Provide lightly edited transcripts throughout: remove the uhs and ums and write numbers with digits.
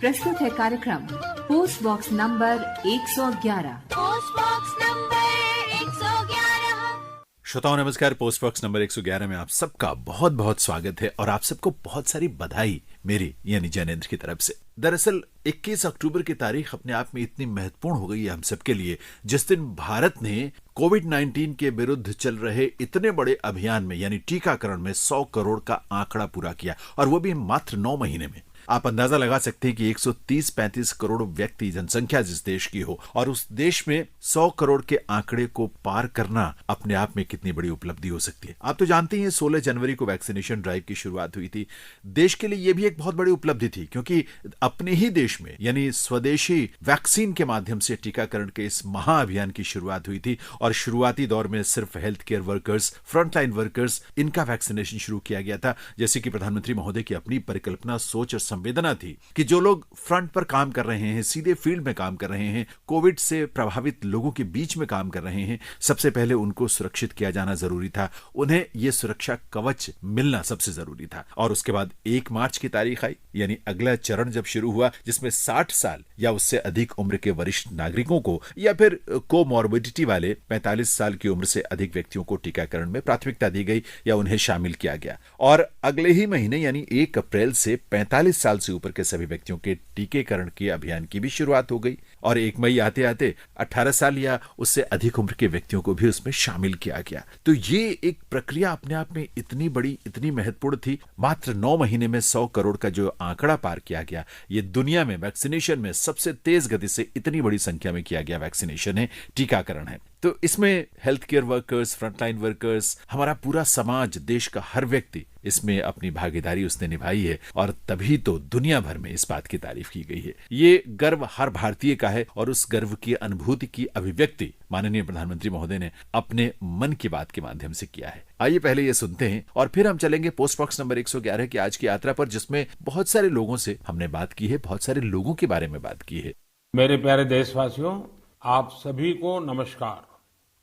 प्रस्तुत है कार्यक्रम post box number 111। Post box number 111। श्रोताओं नमस्कार। पोस्ट बॉक्स नंबर 111 में आप सबका बहुत बहुत स्वागत है और आप सबको बहुत सारी बधाई मेरी यानी जैनेंद्र की तरफ से। दरअसल 21 अक्टूबर की तारीख अपने आप में इतनी महत्वपूर्ण हो गई है हम सबके लिए, जिस दिन भारत ने कोविड-19 के विरुद्ध चल रहे इतने बड़े अभियान में यानी टीकाकरण में 100 करोड़ का आंकड़ा पूरा किया, और वो भी मात्र 9 महीने में। आप अंदाजा लगा सकते हैं कि 130-35 करोड़ व्यक्ति जनसंख्या जिस देश की हो और उस देश में 100 करोड़ के आंकड़े को पार करना अपने आप में कितनी बड़ी उपलब्धि हो सकती है। आप तो जानते हैं 16 जनवरी को वैक्सीनेशन ड्राइव की शुरुआत हुई थी। देश के लिए यह भी एक बहुत बड़ी उपलब्धि थी, क्योंकि अपने ही देश में यानी स्वदेशी वैक्सीन के माध्यम से टीकाकरण के इस महाअभियान की शुरुआत हुई थी। और शुरुआती दौर में सिर्फ health care workers, frontline workers, इनका वैक्सीनेशन शुरू किया गया था। जैसे कि प्रधानमंत्री महोदय की अपनी परिकल्पना, सोच और संवेदना थी कि जो लोग फ्रंट पर काम कर रहे हैं, सीधे फील्ड में काम कर रहे हैं, कोविड से प्रभावित लोगों के बीच में काम कर रहे हैं, सबसे पहले उनको सुरक्षित किया जाना जरूरी था। उन्हें यह सुरक्षा कवच मिलना सबसे जरूरी था। और उसके बाद 1 मार्च की तारीख आई, यानी अगला चरण जब शुरू हुआ, जिसमें 60 साल या उससे अधिक उम्र के वरिष्ठ नागरिकों को या फिर कोमॉर्बिडिटी वाले 45 साल की उम्र से अधिक व्यक्तियों को टीकाकरण में प्राथमिकता दी गई या उन्हें शामिल किया गया। और अगले ही महीने यानी 1 अप्रैल से 45 साल से ऊपर के सभी व्यक्तियों के टीकाकरण के अभियान की भी शुरुआत हो गई। और 1 मई आते आते 18 साल या उससे अधिक उम्र के व्यक्तियों को भी उसमें शामिल किया गया। तो ये एक प्रक्रिया अपने आप में इतनी बड़ी, इतनी महत्वपूर्ण थी। मात्र 9 महीने में 100 करोड़ का जो आंकड़ा पार किया गया, ये दुनिया में वैक्सीनेशन में सबसे तेज गति से इतनी बड़ी संख्या में किया गया वैक्सीनेशन है, टीकाकरण है। तो इसमें health care workers, frontline workers, हमारा पूरा समाज, देश का हर व्यक्ति इसमें अपनी भागीदारी उसने निभाई है। और तभी तो दुनिया भर में इस बात की तारीफ की गई है। ये गर्व हर भारतीय का है और उस गर्व की अनुभूति की अभिव्यक्ति माननीय प्रधानमंत्री महोदय ने अपने मन की बात के माध्यम से किया है। आइए पहले ये सुनते हैं और फिर हम चलेंगे पोस्ट बॉक्स नंबर 111 की आज की यात्रा पर, जिसमें बहुत सारे लोगों से हमने बात की है, बहुत सारे लोगों के बारे में बात की है। मेरे प्यारे देशवासियों, आप सभी को नमस्कार,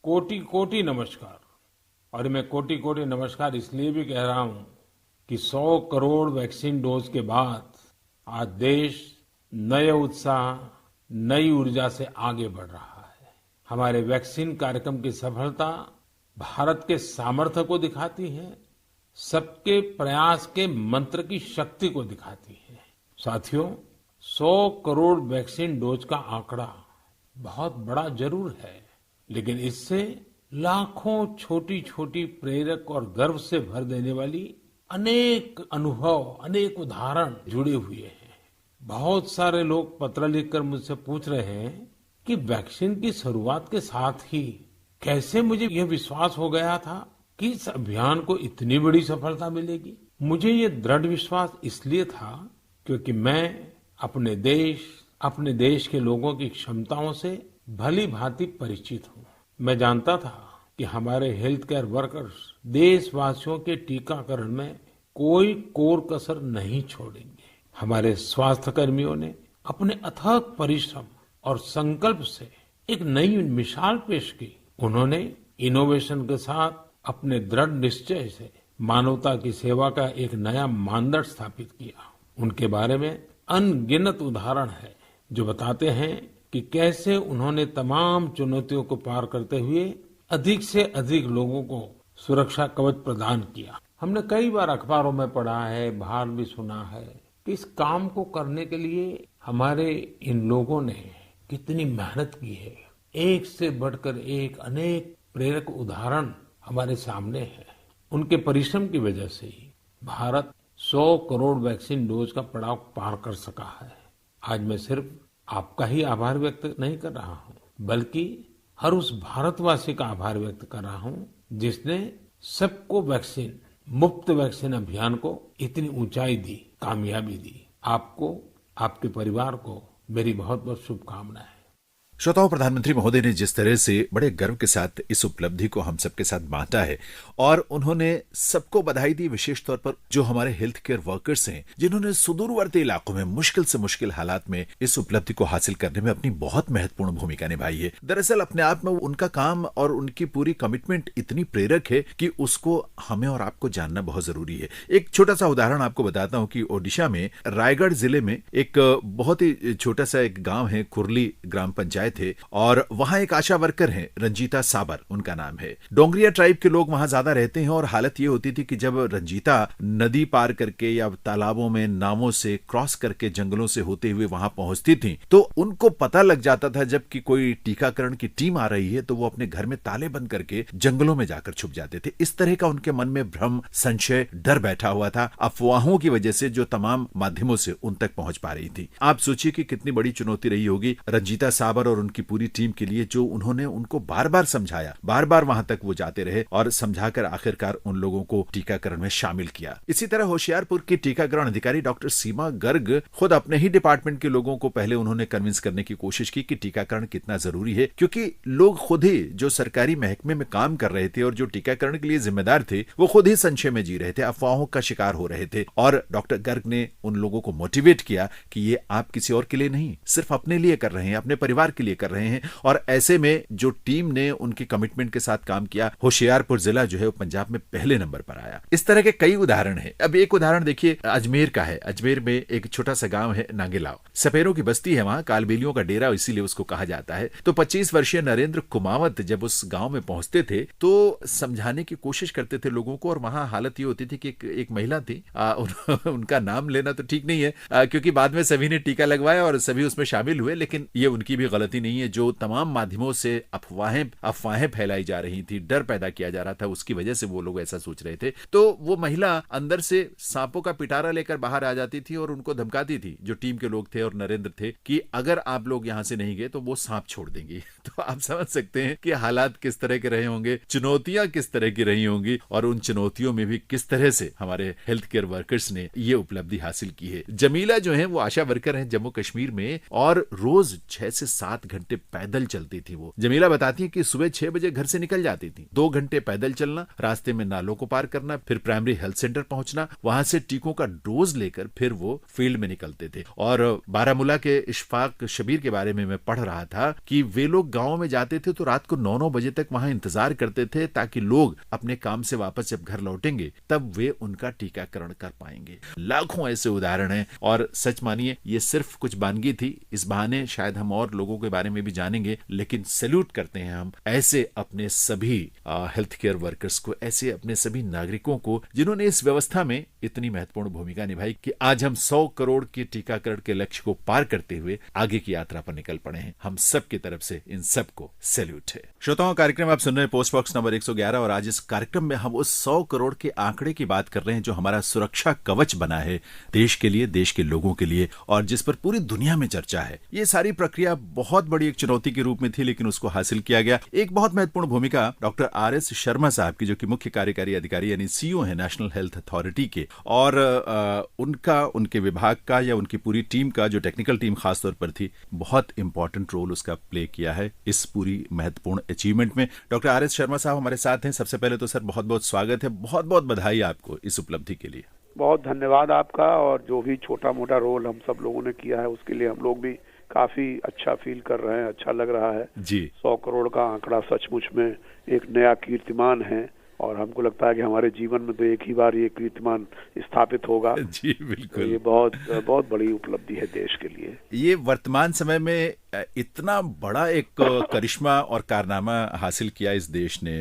कोटि कोटि नमस्कार। और मैं कोटि कोटि नमस्कार इसलिए भी कह रहा हूं कि 100 करोड़ वैक्सीन डोज के बाद आज देश नए उत्साह, नई ऊर्जा से आगे बढ़ रहा है। हमारे वैक्सीन कार्यक्रम की सफलता भारत के सामर्थ्य को दिखाती है, सबके प्रयास के मंत्र की शक्ति को दिखाती है। साथियों, 100 करोड़ वैक्सीन डोज का आंकड़ा बहुत बड़ा जरूर है, लेकिन इससे लाखों छोटी छोटी प्रेरक और गर्व से भर देने वाली अनेक अनुभव, अनेक उदाहरण जुड़े हुए हैं। बहुत सारे लोग पत्र लिखकर मुझसे पूछ रहे हैं कि वैक्सीन की शुरुआत के साथ ही कैसे मुझे यह विश्वास हो गया था कि इस अभियान को इतनी बड़ी सफलता मिलेगी। मुझे ये दृढ़ विश्वास इसलिए था क्योंकि मैं अपने देश के लोगों की क्षमताओं से भली भांति परिचित हूँ। मैं जानता था कि हमारे हेल्थ केयर वर्कर्स देशवासियों के टीकाकरण में कोई कोर कसर नहीं छोड़ेंगे। हमारे स्वास्थ्य कर्मियों ने अपने अथक परिश्रम और संकल्प से एक नई मिसाल पेश की। उन्होंने इनोवेशन के साथ अपने दृढ़ निश्चय से मानवता की सेवा का एक नया मानदंड स्थापित किया। उनके बारे में अनगिनत उदाहरण है जो बताते हैं कि कैसे उन्होंने तमाम चुनौतियों को पार करते हुए अधिक से अधिक लोगों को सुरक्षा कवच प्रदान किया। हमने कई बार अखबारों में पढ़ा है, बाहर भी सुना है कि इस काम को करने के लिए हमारे इन लोगों ने कितनी मेहनत की है। एक से बढ़कर एक अनेक प्रेरक उदाहरण हमारे सामने है। उनके परिश्रम की वजह से ही भारत 100 करोड़ वैक्सीन डोज का पड़ाव पार कर सका है। आज मैं सिर्फ आपका ही आभार व्यक्त नहीं कर रहा हूं, बल्कि हर उस भारतवासी का आभार व्यक्त कर रहा हूं जिसने सबको वैक्सीन, मुफ्त वैक्सीन अभियान को इतनी ऊंचाई दी, कामयाबी दी। आपको, आपके परिवार को मेरी बहुत बहुत शुभकामनाएं। श्रोताओं, प्रधानमंत्री महोदय ने जिस तरह से बड़े गर्व के साथ इस उपलब्धि को हम सबके साथ बांटा है और उन्होंने सबको बधाई दी, विशेष तौर पर जो हमारे हेल्थ केयर वर्कर्स हैं जिन्होंने सुदूरवर्ती इलाकों में मुश्किल से मुश्किल हालात में इस उपलब्धि को हासिल करने में अपनी बहुत महत्वपूर्ण भूमिका निभाई है। दरअसल अपने आप में उनका काम और उनकी पूरी कमिटमेंट इतनी प्रेरक है कि उसको हमें और आपको जानना बहुत जरूरी है। एक छोटा सा उदाहरण आपको बताता हूं कि ओडिशा में रायगढ़ जिले में एक बहुत ही छोटा सा एक गांव है, कुरली ग्राम पंचायत है, और वहां एक आशा वर्कर हैं, रंजीता साबर उनका नाम है। डोंगरिया ट्राइब के लोग वहां ज्यादा रहते हैं और हालत ये होती थी कि जब रंजीता नदी पार करके या तालाबों में नावों से क्रॉस करके जंगलों से होते हुए वहां पहुंचती थी तो उनको पता लग जाता था जबकि कोई टीकाकरण की टीम आ रही है तो वो अपने घर में ताले बंद करके जंगलों में जाकर छुप जाते थे। इस तरह का उनके मन में भ्रम, संशय, डर बैठा हुआ था अफवाहों की वजह से जो तमाम माध्यमों से उन तक पहुंच पा रही थी। आप सोचिए कि कितनी बड़ी चुनौती रही होगी रंजीता साबर और उनकी पूरी टीम के लिए, जो उन्होंने उनको बार बार समझाया, बार बार वहां तक वो जाते रहे और समझाकर आखिरकार उन लोगों को टीकाकरण में शामिल किया। इसी तरह होशियारपुर की टीकाकरण अधिकारी डॉक्टर सीमा गर्ग खुद अपने ही डिपार्टमेंट के लोगों को पहले उन्होंने कन्विंस करने की कोशिश की कि टीकाकरण कितना जरूरी है, क्योंकि लोग खुद ही जो सरकारी महकमे में काम कर रहे थे और जो टीकाकरण के लिए जिम्मेदार थे वो खुद ही संशय में जी रहे थे, अफवाहों का शिकार हो रहे थे। और डॉक्टर गर्ग ने उन लोगों को मोटिवेट किया कि ये आप किसी और के लिए नहीं, सिर्फ अपने लिए कर रहे हैं, अपने परिवार के लिए कर रहे हैं। और ऐसे में जो टीम ने उनके कमिटमेंट के साथ काम किया, होशियारपुर जिला जो है वो पंजाब में पहले नंबर पर आया। इस तरह के कई उदाहरण हैं। अब एक उदाहरण देखिए अजमेर का है। अजमेर में एक छोटा सा गांव है नांगेलाव, सपेरों की बस्ती है, वहां कालबेलियों का डेरा इसीलिए उसको कहा जाता है। तो 25 वर्षीय नरेंद्र कुमावत जब उस गांव में पहुंचते थे तो समझाने की कोशिश करते थे लोगों को, और वहां हालत ये होती थी कि एक महिला थी, उनका नाम लेना तो ठीक नहीं है क्योंकि बाद में सभी ने टीका लगवाया और सभी उसमें शामिल हुए, लेकिन ये उनकी भी गलती नहीं है। जो तमाम माध्यमों से अफवाहें फैलाई जा रही थी, डर पैदा किया जा रहा था, उसकी वजह से वो लोग ऐसा सोच रहे थे। तो वो महिला अंदर से सांपों का पिटारा लेकर बाहर आ जाती थी और उनको धमकाती थी, जो टीम के लोग थे और नरेंद्र थे, कि अगर आप लोग यहां से नहीं गए तो वो सांप छोड़ देंगी। तो आप समझ सकते हैं कि हालात किस तरह के रहे होंगे, चुनौतियां किस तरह की रही होंगी, और उन चुनौतियों में भी किस तरह से हमारे हेल्थ केयर वर्कर्स ने ये उपलब्धि हासिल की है। जमीला जो है वो आशा वर्कर है जम्मू कश्मीर में, और रोज 6 से 7 घंटे पैदल चलती थी। वो जमीला बताती है कि सुबह 6 बजे घर से निकल जाती थी, 2 घंटे पैदल चलना, रास्ते में नालों को पार करना, फिर प्राइमरी हेल्थ सेंटर पहुंचना, वहां से टीकों का डोज लेकर फिर वो फील्ड में निकलते थे। और बारामूला के इशफाक शबीर के बारे में मैं पढ़ रहा था कि वे लोग गांव में जाते थे तो रात को 9-9 बजे तक वहां इंतजार करते थे ताकि लोग अपने काम से वापस जब घर लौटेंगे तब वे उनका टीकाकरण कर पाएंगे। लाखों ऐसे उदाहरण हैं, और सच मानिए ये सिर्फ कुछ बानगी थी। इस बहाने शायद हम और लोगों के बारे में भी जानेंगे, लेकिन सैल्यूट करते हैं हम ऐसे अपने सभी हेल्थ केयर वर्कर्स को, ऐसे अपने सभी नागरिकों को जिन्होंने इस व्यवस्था में इतनी महत्वपूर्ण भूमिका निभाई कि आज हम 100 करोड़ के टीकाकरण के लक्ष्य को पार करते हुए आगे की यात्रा पर निकल पड़े हैं। हम सब की तरफ से इन सबको सैल्यूट है। श्रोताओं, कार्यक्रम आप सुन रहे हैं पोस्ट बॉक्स नंबर 111, और आज इस कार्यक्रम में हम उस 100 करोड़ के आंकड़े की बात कर रहे हैं जो हमारा सुरक्षा कवच बना है देश के लिए, देश के लोगों के लिए, और जिस पर पूरी दुनिया में चर्चा है। ये सारी प्रक्रिया बहुत बड़ी एक चुनौती के रूप में थी, लेकिन उसको हासिल किया गया। एक बहुत महत्वपूर्ण भूमिका डॉक्टर RS शर्मा साहब की, जो कि मुख्य कार्यकारी अधिकारी यानी CEO है नेशनल हेल्थ अथॉरिटी के, और उनके विभाग का या उनकी पूरी टीम का, जो टेक्निकल टीम खासतौर पर थी, बहुत इंपॉर्टेंट रोल उसका प्ले किया है इस पूरी महत्वपूर्ण अचीवमेंट में। डॉक्टर RS शर्मा साहब हमारे साथ हैं। सबसे पहले तो सर बहुत बहुत स्वागत है, बहुत बहुत बधाई आपको इस उपलब्धि के लिए। बहुत धन्यवाद आपका, और जो भी छोटा मोटा रोल हम सब लोगों ने किया है उसके लिए हम लोग भी काफी अच्छा फील कर रहे हैं, अच्छा लग रहा है जी। 100 करोड़ का आंकड़ा सचमुच में एक नया कीर्तिमान है, और हमको लगता है कि हमारे जीवन में तो एक ही बार ये कीर्तिमान स्थापित होगा। जी बिल्कुल। तो ये बहुत बड़ी उपलब्धि है देश के लिए। ये वर्तमान समय में इतना बड़ा एक करिश्मा और कारनामा हासिल किया इस देश ने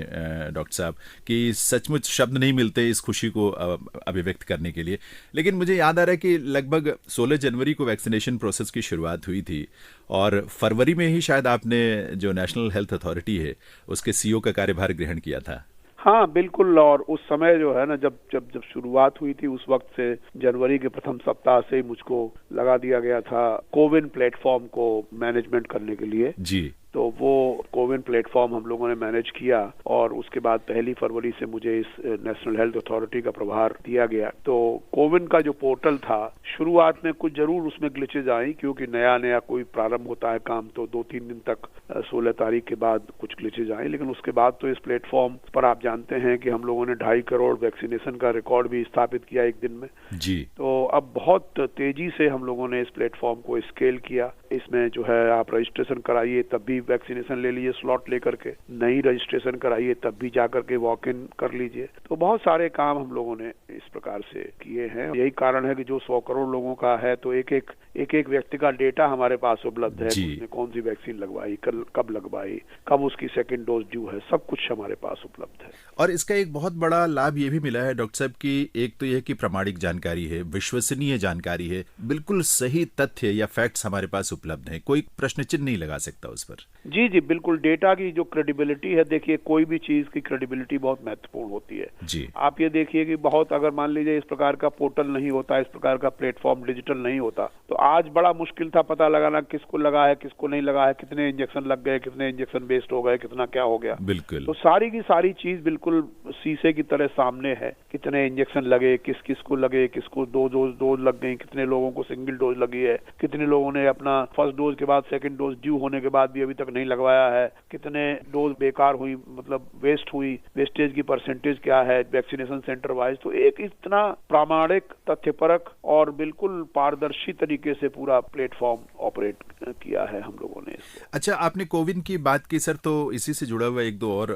डॉक्टर साहब, कि सचमुच शब्द नहीं मिलते इस खुशी को अभिव्यक्त करने के लिए। लेकिन मुझे याद आ रहा है कि लगभग 16 जनवरी को वैक्सीनेशन प्रोसेस की शुरुआत हुई थी, और फरवरी में ही शायद आपने जो नेशनल हेल्थ अथॉरिटी है उसके CEO का कार्यभार ग्रहण किया था। हाँ बिल्कुल, और उस समय जो है ना, जब शुरुआत हुई थी उस वक्त से जनवरी के प्रथम सप्ताह से मुझको लगा दिया गया था कोविन प्लेटफॉर्म को मैनेजमेंट करने के लिए। जी। तो वो कोविन प्लेटफॉर्म हम लोगों ने मैनेज किया और उसके बाद 1 फरवरी से मुझे इस नेशनल हेल्थ अथॉरिटी का प्रभार दिया गया। तो कोविन का जो पोर्टल था, शुरुआत में कुछ जरूर उसमें ग्लिचेज आई, क्योंकि नया कोई प्रारंभ होता है काम तो 2-3 दिन तक 16 तारीख के बाद कुछ ग्लिचेज आए, लेकिन उसके बाद तो इस प्लेटफॉर्म पर आप जानते हैं कि हम लोगों ने 2.5 करोड़ वैक्सीनेशन का रिकॉर्ड भी स्थापित किया एक दिन में जी। तो अब बहुत तेजी से हम लोगों ने इस प्लेटफॉर्म को स्केल किया। इसमें जो है आप रजिस्ट्रेशन कराइए तब भी वैक्सीनेशन ले लीजिए स्लॉट लेकर के, नहीं रजिस्ट्रेशन कराइए तब भी जाकर के वॉक इन कर लीजिए। तो बहुत सारे काम हम लोगों ने इस प्रकार से किए हैं। यही कारण है कि जो 100 करोड़ लोगों का है तो एक एक व्यक्ति का डेटा हमारे पास उपलब्ध है, उसने कौन सी वैक्सीन लगवाई, कब लगवाई, कब उसकी सेकंड डोज ड्यू है, सब कुछ हमारे पास उपलब्ध है। और इसका एक बहुत बड़ा लाभ ये भी मिला है डॉक्टर साहब की, एक तो यह कि प्रामाणिक जानकारी है, विश्वसनीय जानकारी है, बिल्कुल सही तथ्य या फैक्ट्स हमारे पास उपलब्ध है, कोई प्रश्न चिन्ह नहीं लगा सकता उस पर। जी बिल्कुल, डेटा की जो क्रेडिबिलिटी है, देखिए कोई भी चीज की क्रेडिबिलिटी बहुत महत्वपूर्ण होती है जी। आप ये देखिए कि बहुत, अगर मान लीजिए इस प्रकार का पोर्टल नहीं होता, इस प्रकार का प्लेटफॉर्म डिजिटल नहीं होता, तो आज बड़ा मुश्किल था पता लगाना किसको लगा है किसको नहीं लगा है, कितने इंजेक्शन लग गए, कितने इंजेक्शन वेस्ट हो गए, कितना क्या हो गया। बिल्कुल। तो सारी की सारी चीज बिल्कुल शीशे की तरह सामने है, कितने इंजेक्शन लगे, किस को लगे, किसको 2 डोज लग गई, कितने लोगों को सिंगल डोज लगी है, कितने लोगों ने अपना फर्स्ट डोज के बाद सेकंड डोज ड्यू होने के बाद भी अभी तक नहीं लगवाया है, कितने डोज बेकार हुई, मतलब वेस्ट हुई, वेस्टेज की परसेंटेज क्या है वैक्सीनेशन सेंटर वाइज। तो एक इतना प्रामाणिक, तथ्यपरक और बिल्कुल पारदर्शी तरीके से पूरा प्लेटफॉर्म ऑपरेट किया है हम लोगों ने इसको। अच्छा, आपने कोविन की बात की सर, तो इसी से जुड़ा हुआ एक दो और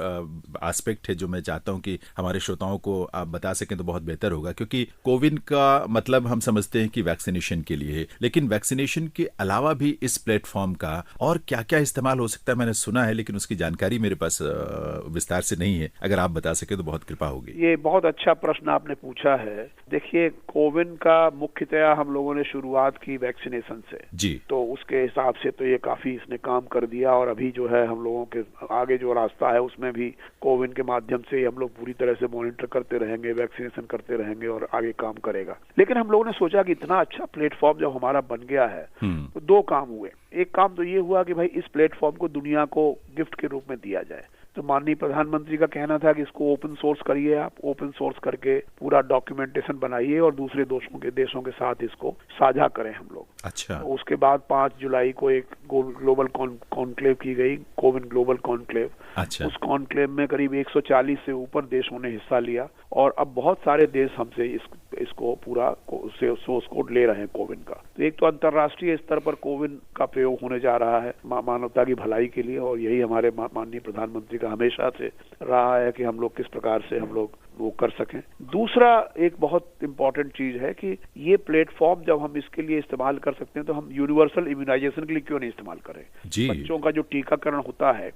एस्पेक्ट है जो मैं चाहता हूं कि हमारे श्रोताओं को आप बता सकें तो बहुत बेहतर होगा, क्योंकि कोविन का मतलब हम समझते हैं कि वैक्सीनेशन के लिए है, लेकिन वैक्सीनेशन के अलावा भी इस प्लेटफॉर्म का और क्या क्या इस्तेमाल हो सकता है मैंने सुना है, लेकिन उसकी जानकारी मेरे पास विस्तार से नहीं है। अगर आप बता सके तो बहुत कृपा होगी। ये बहुत अच्छा प्रश्न आपने पूछा है। देखिए, कोविन का मुख्यतया हम लोगों ने शुरुआत की वैक्सीनेशन से जी, तो उसके हिसाब से तो ये काफी इसने काम कर दिया, और अभी जो है हम लोगों के आगे जो रास्ता है उसमें भी कोविन के माध्यम से हम लोग पूरी तरह से मॉनिटर करते रहेंगे, वैक्सीनेशन करते रहेंगे और आगे काम करेगा। लेकिन हम लोगों ने सोचा कि इतना अच्छा प्लेटफॉर्म जब हमारा बन गया है तो 2 काम हुए। एक काम तो ये हुआ कि भाई इस प्लेटफॉर्म को दुनिया को गिफ्ट के रूप में दिया जाए। तो माननीय प्रधानमंत्री का कहना था कि इसको ओपन सोर्स करिए, आप ओपन सोर्स करके पूरा डॉक्यूमेंटेशन बनाइए और दूसरे देशों के साथ इसको साझा करें हम लोग। अच्छा। तो उसके बाद 5 जुलाई को एक ग्लोबल कॉन्क्लेव की गई, कोविन ग्लोबल कॉन्क्लेव। अच्छा। उस कॉन्क्लेव में करीब 140 से ऊपर देशों ने हिस्सा लिया और अब बहुत सारे देश हमसे इसको पूरा सोर्स कोड ले रहे हैं कोविन का। तो एक तो अंतर्राष्ट्रीय स्तर पर कोविन का प्रयोग होने जा रहा है मानवता की भलाई के लिए, और यही हमारे माननीय प्रधानमंत्री का हमेशा से रहा है कि हम लोग किस प्रकार से हम लोग वो कर सकें। दूसरा एक बहुत इंपॉर्टेंट चीज है कि ये प्लेटफॉर्म जब हम इसके लिए इस्तेमाल कर सकते हैं तो हम यूनिवर्सल इम्यूनाइजेशन के लिए क्यों नहीं इस्तेमाल करें। बच्चों का जो टीकाकरण होता है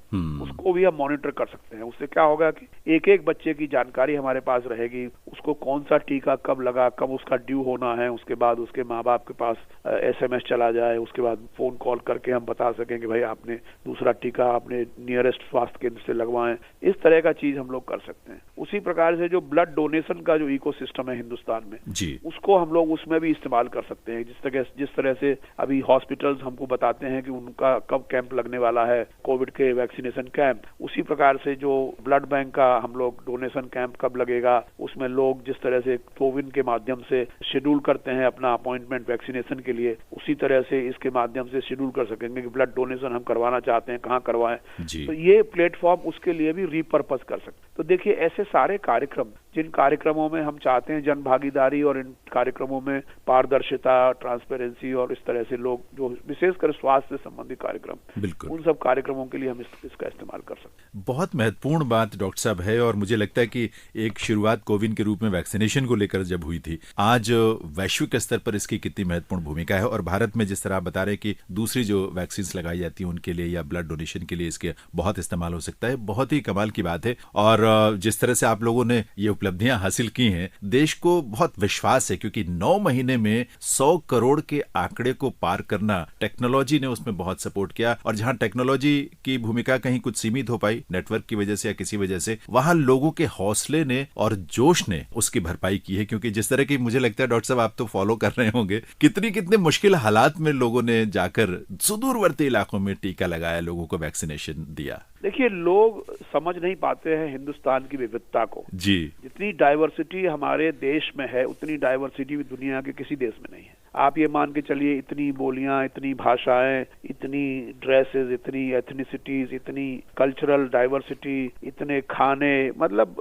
उसको भी हम मॉनिटर कर सकते हैं। उससे क्या होगा कि एक बच्चे की जानकारी हमारे पास रहेगी, उसको कौन सा टीका कब लगा, कब उसका ड्यू होना है, उसके बाद उसके माँ बाप के पास SMS चला जाए, उसके बाद फोन कॉल करके हम बता सकें कि भाई आपने दूसरा टीका अपने नियरेस्ट स्वास्थ्य केंद्र से लगवाएं। इस तरह का चीज हम लोग कर सकते हैं। उसी प्रकार से जो ब्लड डोनेशन का जो इकोसिस्टम है हिंदुस्तान में जी, उसको हम लोग उसमें भी इस्तेमाल कर सकते हैं। जिस तरह से अभी हॉस्पिटल्स हमको बताते हैं कि उनका कब कैंप लगने वाला है, कोविड के वैक्सीनेशन कैंप, उसी प्रकार से जो ब्लड बैंक का हम लोग डोनेशन कैंप कब लगेगा, उसमें लोग जिस तरह से कोविन के माध्यम से शेड्यूल करते हैं अपना अपॉइंटमेंट वैक्सीनेशन के लिए, उसी तरह से इसके माध्यम से शेड्यूल कर सकेंगे कि ब्लड डोनेशन हम करवाना चाहते हैं, कहाँ करवाएं। तो ये प्लेटफॉर्म उसके लिए भी रीपर्पज कर सकते। तो देखिए, ऐसे सारे कार्यक्रम, जिन कार्यक्रमों में हम चाहते हैं जन भागीदारी और इन कार्यक्रमों में पारदर्शिता, ट्रांसपेरेंसी और इस तरह से लोग जो विशेषकर स्वास्थ्य से संबंधित कार्यक्रम, बिल्कुल उन सब कार्यक्रमों के लिए हम इसका इस्तेमाल कर सकते हैं। बहुत महत्वपूर्ण बात डॉक्टर साहब है, और मुझे लगता है कि एक शुरुआत कोविन के रूप में वैक्सीनेशन को लेकर जब हुई थी, आज वैश्विक स्तर पर इसकी कितनी महत्वपूर्ण भूमिका है। और भारत में जिस तरह आप बता रहे हैं कि दूसरी जो वैक्सीन लगाई जाती है उनके लिए या ब्लड डोनेशन के लिए इसके बहुत इस्तेमाल हो सकता है, बहुत ही कमाल की बात है। और जिस तरह से आप लोगों ने ये उपलब्धियां हासिल की हैं, देश को बहुत विश्वास है, क्योंकि 9 महीने में 100 करोड़ के आंकड़े को पार करना टेक्नोलॉजी ने उसमें बहुत सपोर्ट किया। और जहां टेक्नोलॉजी की भूमिका कहीं कुछ सीमित हो पाई नेटवर्क की वजह से या किसी वजह से, वहां लोगों के हौसले ने और जोश ने उसकी भरपाई की है। क्योंकि जिस तरह की मुझे लगता है डॉक्टर साहब आप तो फॉलो कर रहे होंगे, कितने मुश्किल हालात में लोगों ने जाकर सुदूरवर्ती इलाकों में टीका लगाया, लोगों को वैक्सीनेशन दिया। देखिए, लोग समझ नहीं पाते हैं हिंदुस्तान की विविधता को जी। जितनी डाइवर्सिटी हमारे देश में है उतनी डाइवर्सिटी भी दुनिया के किसी देश में नहीं है। आप ये मान के चलिए, इतनी बोलियां, इतनी भाषाएं, इतनी ड्रेसेस, इतनी एथनिसिटीज, इतनी कल्चरल डाइवर्सिटी, इतने खाने, मतलब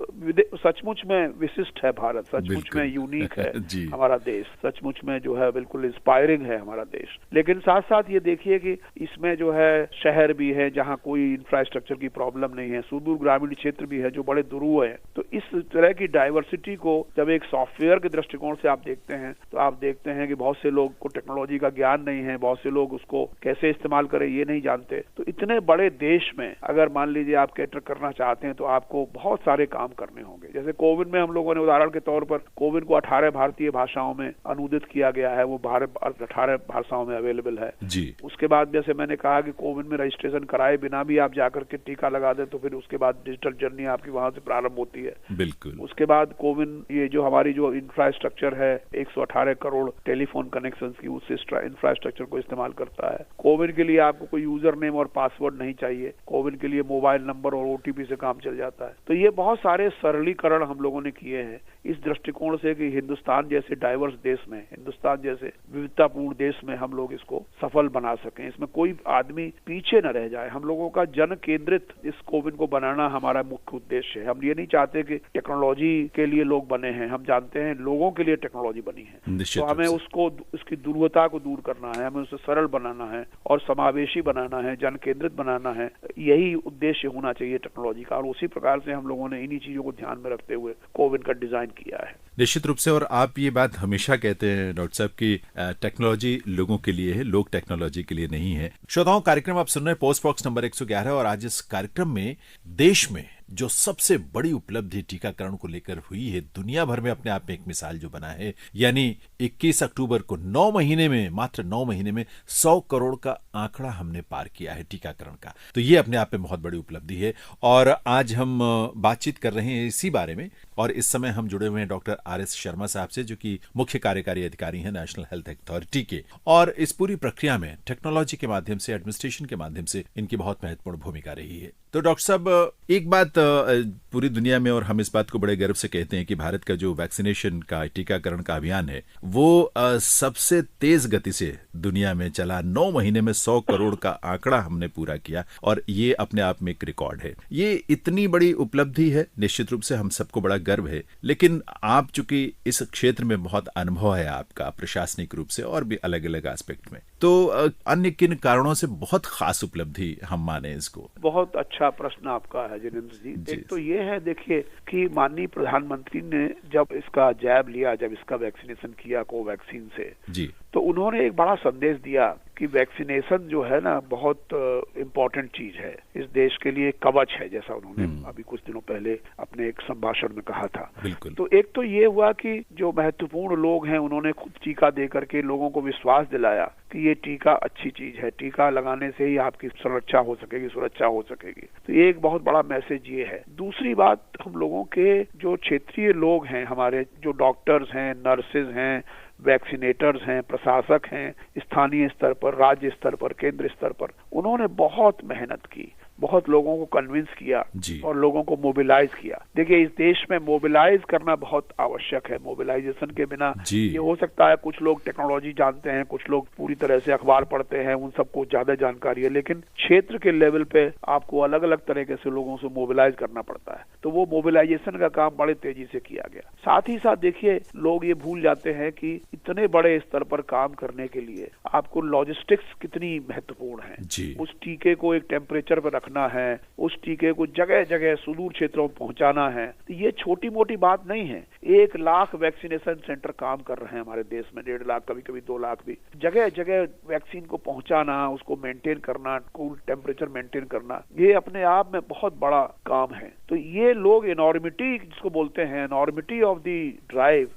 सचमुच में विशिष्ट है भारत, सचमुच में यूनिक है हमारा देश, सचमुच में जो है बिल्कुल इंस्पायरिंग है हमारा देश। लेकिन साथ साथ ये देखिए कि इसमें जो है शहर भी है जहाँ कोई इंफ्रास्ट्रक्चर की प्रॉब्लम नहीं है, सुदूर ग्रामीण क्षेत्र भी है जो बड़े दूर है। तो इस तरह की डाइवर्सिटी को जब एक सॉफ्टवेयर के दृष्टिकोण से आप देखते हैं तो आप देखते हैं कि बहुत से लोग को टेक्नोलॉजी का ज्ञान नहीं है, बहुत से लोग उसको कैसे इस्तेमाल करें ये नहीं जानते। तो इतने बड़े देश में अगर मान लीजिए आप कैटर करना चाहते हैं तो आपको बहुत सारे काम करने होंगे। जैसे कोविड में हम लोगों ने उदाहरण के तौर पर कोविड को 18 भारतीय भाषाओं में अनुदित किया गया है, वो 18 भाषाओं में अवेलेबल है जी। उसके बाद जैसे मैंने कहा कि कोविड में रजिस्ट्रेशन कराए बिना भी आप जाकर के टीका लगा दें तो फिर उसके बाद डिजिटल जर्नी आपकी वहां से प्रारंभ होती है। बिल्कुल। उसके बाद कोविन ये जो हमारी जो इंफ्रास्ट्रक्चर है 118 करोड़ टेलीफोन कनेक्शन की, उस इंफ्रास्ट्रक्चर को इस्तेमाल करता है। कोविन के लिए आपको कोई यूजर नेम और पासवर्ड नहीं चाहिए, कोविन के लिए मोबाइल नंबर और ओटीपी से काम चल जाता है। तो ये बहुत सारे सरलीकरण हम लोगों ने किए हैं इस दृष्टिकोण से कि हिंदुस्तान जैसे डाइवर्स देश में, हिंदुस्तान जैसे विविधतापूर्ण देश में हम लोग इसको सफल बना सकें, इसमें कोई आदमी पीछे न रह जाए। हम लोगों का जन केंद्रित इस कोविन को बनाना हमारा मुख्य उद्देश्य है। हम ये नहीं चाहते कि टेक्नोलॉजी के लिए लोग बने हैं, हम जानते हैं लोगों के लिए टेक्नोलॉजी बनी है। तो हमें उसको, उसकी दुर्वता को दूर करना है, हमें उसे सरल बनाना है और समावेशी बनाना है, जन केंद्रित बनाना है। यही उद्देश्य होना चाहिए टेक्नोलॉजी का, और उसी प्रकार से हम लोगों ने इन्हीं चीजों को ध्यान में रखते हुए कोविन का डिजाइन किया है। निश्चित रूप से। और आप ये बात हमेशा कहते हैं डॉक्टर साहब की टेक्नोलॉजी लोगों के लिए है, लोग टेक्नोलॉजी के लिए नहीं है। श्रोताओं, कार्यक्रम आप सुन रहे हैं पोस्ट बॉक्स नंबर 111 और आज इस कार्यक्रम में देश में जो सबसे बड़ी उपलब्धि टीकाकरण को लेकर हुई है, दुनिया भर में अपने आप में एक मिसाल जो बना है, यानी 21 अक्टूबर को 9 महीने में, मात्र 9 महीने में 100 करोड़ का आंकड़ा हमने पार किया है टीकाकरण का। तो ये अपने आप में बहुत बड़ी उपलब्धि है और आज हम बातचीत कर रहे हैं इसी बारे में। और इस समय हम जुड़े हुए हैं डॉक्टर RS शर्मा साहब से, जो कि मुख्य कार्यकारी अधिकारी हैं नेशनल हेल्थ अथॉरिटी के। और इस पूरी प्रक्रिया में टेक्नोलॉजी के माध्यम से, एडमिनिस्ट्रेशन के माध्यम से इनकी बहुत महत्वपूर्ण भूमिका रही है। तो डॉक्टर साहब, एक बात पूरी दुनिया में, और हम इस बात को बड़े गर्व से कहते हैं कि भारत का जो वैक्सीनेशन का, टीकाकरण का अभियान है वो सबसे तेज गति से दुनिया में चला। 9 महीने में 100 करोड़ का आंकड़ा हमने पूरा किया और ये अपने आप में एक रिकॉर्ड है। ये इतनी बड़ी उपलब्धि है, निश्चित रूप से हम सबको बड़ा गर्व है। लेकिन आप चूंकि इस क्षेत्र में बहुत अनुभव है आपका, प्रशासनिक रूप से और भी अलग अलग एस्पेक्ट में, तो अन्य किन कारणों से बहुत खास उपलब्धि हम माने इसको? बहुत अच्छा प्रश्न आपका है जिनेंद्र जी। एक तो ये है, देखिए कि माननीय प्रधानमंत्री ने जब इसका जैब लिया, जब इसका वैक्सीनेशन किया कोवैक्सीन से जी, तो उन्होंने एक बड़ा संदेश दिया कि वैक्सीनेशन जो है ना बहुत इम्पोर्टेंट चीज है, इस देश के लिए कवच है, जैसा उन्होंने अभी कुछ दिनों पहले अपने एक संभाषण में कहा था। तो एक तो ये हुआ कि जो महत्वपूर्ण लोग हैं उन्होंने खुद टीका दे करके लोगों को विश्वास दिलाया कि ये टीका अच्छी चीज है, टीका लगाने से ही आपकी सुरक्षा हो सकेगी, सुरक्षा हो सकेगी। तो ये एक बहुत बड़ा मैसेज ये है। दूसरी बात, हम लोगों के जो क्षेत्रीय लोग हैं, हमारे जो डॉक्टर्स हैं, नर्सेज हैं, वैक्सीनेटर्स हैं, प्रशासक हैं, स्थानीय स्तर पर, राज्य स्तर पर, केंद्र स्तर पर, उन्होंने बहुत मेहनत की, बहुत लोगों को कन्विंस किया और लोगों को मोबिलाइज किया। देखिए, इस देश में मोबिलाइज करना बहुत आवश्यक है। मोबिलाइजेशन के बिना ये हो सकता है कुछ लोग टेक्नोलॉजी जानते हैं, कुछ लोग पूरी तरह से अखबार पढ़ते हैं, उन सबको ज्यादा जानकारी है, लेकिन क्षेत्र के लेवल पे आपको अलग अलग तरीके से लोगों से मोबिलाइज करना पड़ता है। तो वो मोबिलाइजेशन का काम बड़े तेजी से किया गया। साथ ही साथ देखिए, लोग ये भूल जाते हैं कि इतने बड़े स्तर पर काम करने के लिए आपको लॉजिस्टिक्स कितनी महत्वपूर्ण है। उस टीके को एक टेम्परेचर पर रखना है, उस टीके को जगह जगह सुदूर क्षेत्रों में पहुंचाना है। तो ये छोटी मोटी बात नहीं है। 1 लाख वैक्सीनेशन सेंटर काम कर रहे हैं हमारे देश में, 1.5 लाख, कभी कभी 2 लाख भी। जगह जगह वैक्सीन को पहुंचाना, उसको मेंटेन करना, कूल टेम्परेचर मेंटेन करना, ये अपने आप में बहुत बड़ा काम है। तो ये लोग एनॉर्मिटी जिसको बोलते हैं, एनॉर्मिटी ऑफ द ड्राइव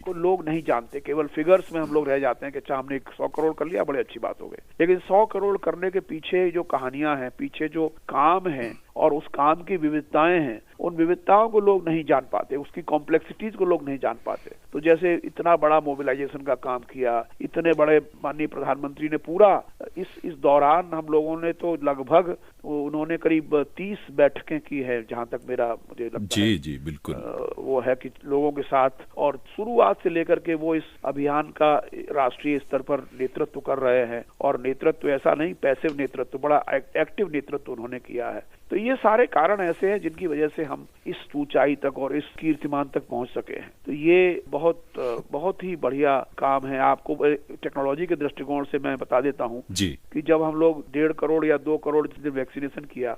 को लोग नहीं जानते। केवल फिगर्स में हम लोग रह जाते हैं कि अच्छा हमने 100 करोड़ कर लिया, बड़ी अच्छी बात हो गई। लेकिन 100 करोड़ करने के पीछे जो कहानियां हैं, पीछे जो काम है और उस काम की विविधताएं हैं, उन विविधताओं को लोग नहीं जान पाते, उसकी कॉम्प्लेक्सिटीज को लोग नहीं जान पाते। तो जैसे इतना बड़ा मोबिलाइजेशन का काम किया, इतने बड़े माननीय प्रधानमंत्री ने पूरा इस दौरान हम लोगों ने तो लगभग उन्होंने करीब 30 बैठकें की है, जहां तक मेरा मुझे लगता है। जी बिल्कुल। वो है कि लोगों के साथ, और शुरुआत से लेकर के वो इस अभियान का राष्ट्रीय स्तर पर नेतृत्व कर रहे हैं। और नेतृत्व ऐसा नहीं पैसिव नेतृत्व, बड़ा एक्टिव नेतृत्व उन्होंने किया है। तो ये सारे कारण ऐसे हैं जिनकी वजह से हम इस ऊंचाई तक और इस कीर्तिमान तक पहुंच सके हैं। तो ये बहुत ही बढ़िया काम है। आपको टेक्नोलॉजी के दृष्टिकोण से मैं बता देता हूं कि जब हम लोग 1.5 करोड़ या 2 करोड़ जिस दिन वैक्सीनेशन किया,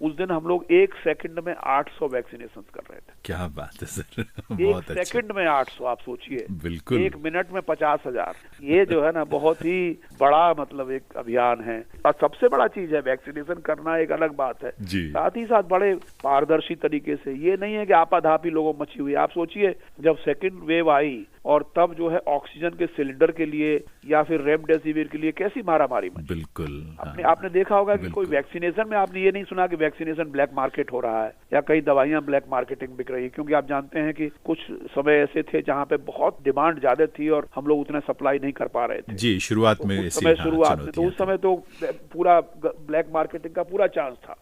उस दिन हम लोग 1 सेकंड में 800 वैक्सीनेशन कर रहे थे। क्या बात है सर, बहुत 1 सेकंड में 800, आप सोचिए। बिल्कुल। 1 मिनट में 50,000। ये जो है ना बहुत ही बड़ा मतलब एक अभियान है। और सबसे बड़ा चीज है वैक्सीनेशन करना, एक अलग बात है, साथ ही साथ बड़े पारदर्शी तरीके से। ये नहीं है कि आपाधापी लोगों मची हुई। आप सोचिए जब सेकंड वेव आई और तब जो है ऑक्सीजन के सिलेंडर के लिए या फिर रेमडेसिविर के लिए कैसी मारामारी मची। बिल्कुल। आपने देखा होगा कि कोई वैक्सीनेशन में आपने ये नहीं सुना कि वैक्सीनेशन ब्लैक मार्केट हो रहा है या कई दवाइयां ब्लैक मार्केटिंग बिक रही है, क्योंकि आप जानते हैं कि कुछ समय ऐसे थे जहां पे बहुत डिमांड ज्यादा थी और हम लोग उतना सप्लाई नहीं कर पा रहे थे। जी, शुरुआत में तो उस समय तो पूरा ब्लैक मार्केटिंग का पूरा चांस था।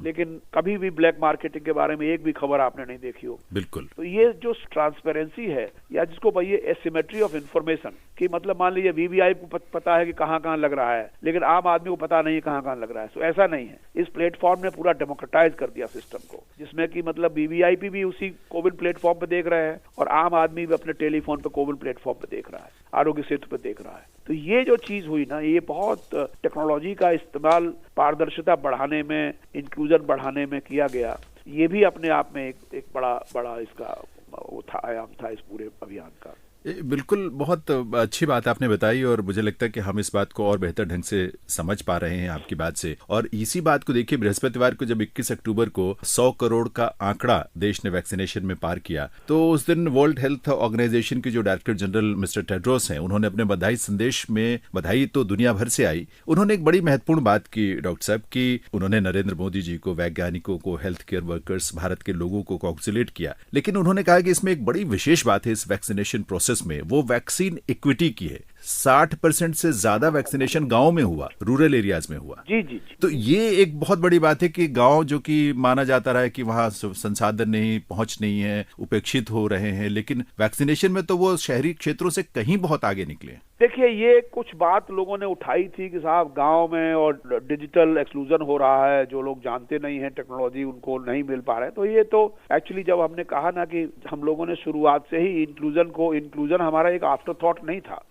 लेकिन कभी भी ब्लैक मार्केटिंग के बारे में एक भी खबर आपने नहीं देखी हो। बिल्कुल। तो ये जो ट्रांसपेरेंसी है, या जिसको ये एसिमेट्री ऑफ इंफॉर्मेशन, कि मतलब मान लीजिए वीवीआई को पता है कि कहां लग रहा है, लेकिन आम आदमी को पता नहीं है कहां लग रहा है। तो ऐसा नहीं है। इस प्लेटफॉर्म ने पूरा डेमोक्रेटाइज कर दिया सिस्टम को, जिसमें कि मतलब वीवीआईपी भी उसी कोविन प्लेटफॉर्म पे देख रहे हैं और आम आदमी भी अपने टेलीफोन पे कोविन प्लेटफॉर्म पे देख रहा है, आरोग्य सेतु पे देख रहा है। तो ये जो चीज हुई ना, ये बहुत टेक्नोलॉजी का इस्तेमाल पारदर्शिता बढ़ाने में, इंक्लूजन बढ़ाने में किया गया। ये भी अपने आप में एक बड़ा इसका वो था, आयाम था इस पूरे अभियान का। बिल्कुल, बहुत अच्छी बात आपने बताई और मुझे लगता है कि हम इस बात को और बेहतर ढंग से समझ पा रहे हैं आपकी बात से। और इसी बात को देखिए, बृहस्पतिवार को जब 21 अक्टूबर को 100 करोड़ का आंकड़ा देश ने वैक्सीनेशन में पार किया, तो उस दिन वर्ल्ड हेल्थ ऑर्गेनाइजेशन के जो डायरेक्टर जनरल मिस्टर टेड्रोस हैं, उन्होंने अपने बधाई संदेश में, बधाई तो दुनिया भर से आई, उन्होंने एक बड़ी महत्वपूर्ण बात की डॉक्टर साहब, कि उन्होंने नरेंद्र मोदी जी को, वैज्ञानिकों को, हेल्थ केयर वर्कर्स, भारत के लोगों को कॉन्ग्रेचुलेट किया। लेकिन उन्होंने कहा कि इसमें एक बड़ी विशेष बात है इस वैक्सीनेशन प्रोसेस में, वो वैक्सीन इक्विटी की है। 60% से ज्यादा वैक्सीनेशन गांव में हुआ, रूरल एरियाज में हुआ। जी। तो ये एक बहुत बड़ी बात है कि गांव जो कि माना जाता रहा है कि वहां संसाधन नहीं, पहुंच नहीं है, उपेक्षित हो रहे हैं, लेकिन वैक्सीनेशन में तो वो शहरी क्षेत्रों से कहीं बहुत आगे निकले। देखिए, ये कुछ बात लोगों ने उठाई थी कि साहब गांव में और डिजिटल एक्सक्लूजन हो रहा है, जो लोग जानते नहीं है टेक्नोलॉजी उनको नहीं मिल पा रहा है। तो ये तो एक्चुअली जब हमने कहा ना कि हम लोगों ने शुरुआत से ही इंक्लूजन हमारा एक आफ्टर थॉट नहीं था।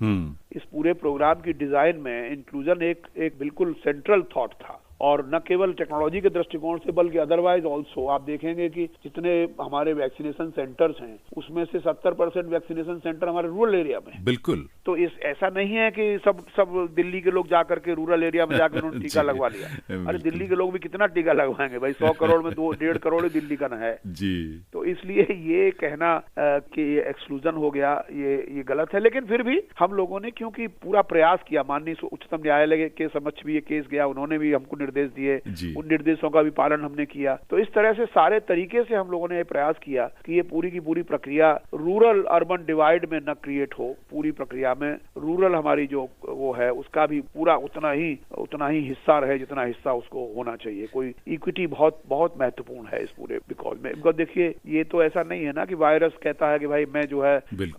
इस पूरे प्रोग्राम की डिजाइन में इंक्लूजन एक बिल्कुल सेंट्रल थॉट था। और न केवल टेक्नोलॉजी के दृष्टिकोण से बल्कि अदरवाइज ऑल्सो आप देखेंगे कि जितने हमारे वैक्सीनेशन सेंटर्स हैं उसमें से 70% वैक्सीनेशन सेंटर हमारे रूरल एरिया में। बिल्कुल। तो ऐसा नहीं है कि सब दिल्ली के लोग जाकर के रूरल एरिया में जाकर उन्होंने टीका लगवा लिया। अरे दिल्ली के लोग भी कितना टीका लगवाएंगे भाई, 100 करोड़ में 1.5 करोड़ दिल्ली का न है जी। तो इसलिए ये कहना कि एक्सक्लूजन हो गया, ये गलत है। लेकिन फिर भी हम लोगों ने क्योंकि पूरा प्रयास किया, माननीय उच्चतम न्यायालय के समक्ष भी ये केस गया, उन्होंने भी हमको निर्देश दिए, उन निर्देशों का भी पालन हमने किया। तो इस तरह से सारे तरीके से हम लोगों ने ये प्रयास किया कि ये पूरी की पूरी प्रक्रिया रूरल अर्बन डिवाइड में न क्रिएट हो। पूरी प्रक्रिया में रूरल हमारी जो वो है उसका भी पूरा उतना ही हिस्सा रहे जितना हिस्सा उसको होना चाहिए। कोई इक्विटी बहुत महत्वपूर्ण है इस पूरे बिकॉज देखिए, ये तो ऐसा नहीं है ना कि वायरस कहता है कि भाई मैं जो है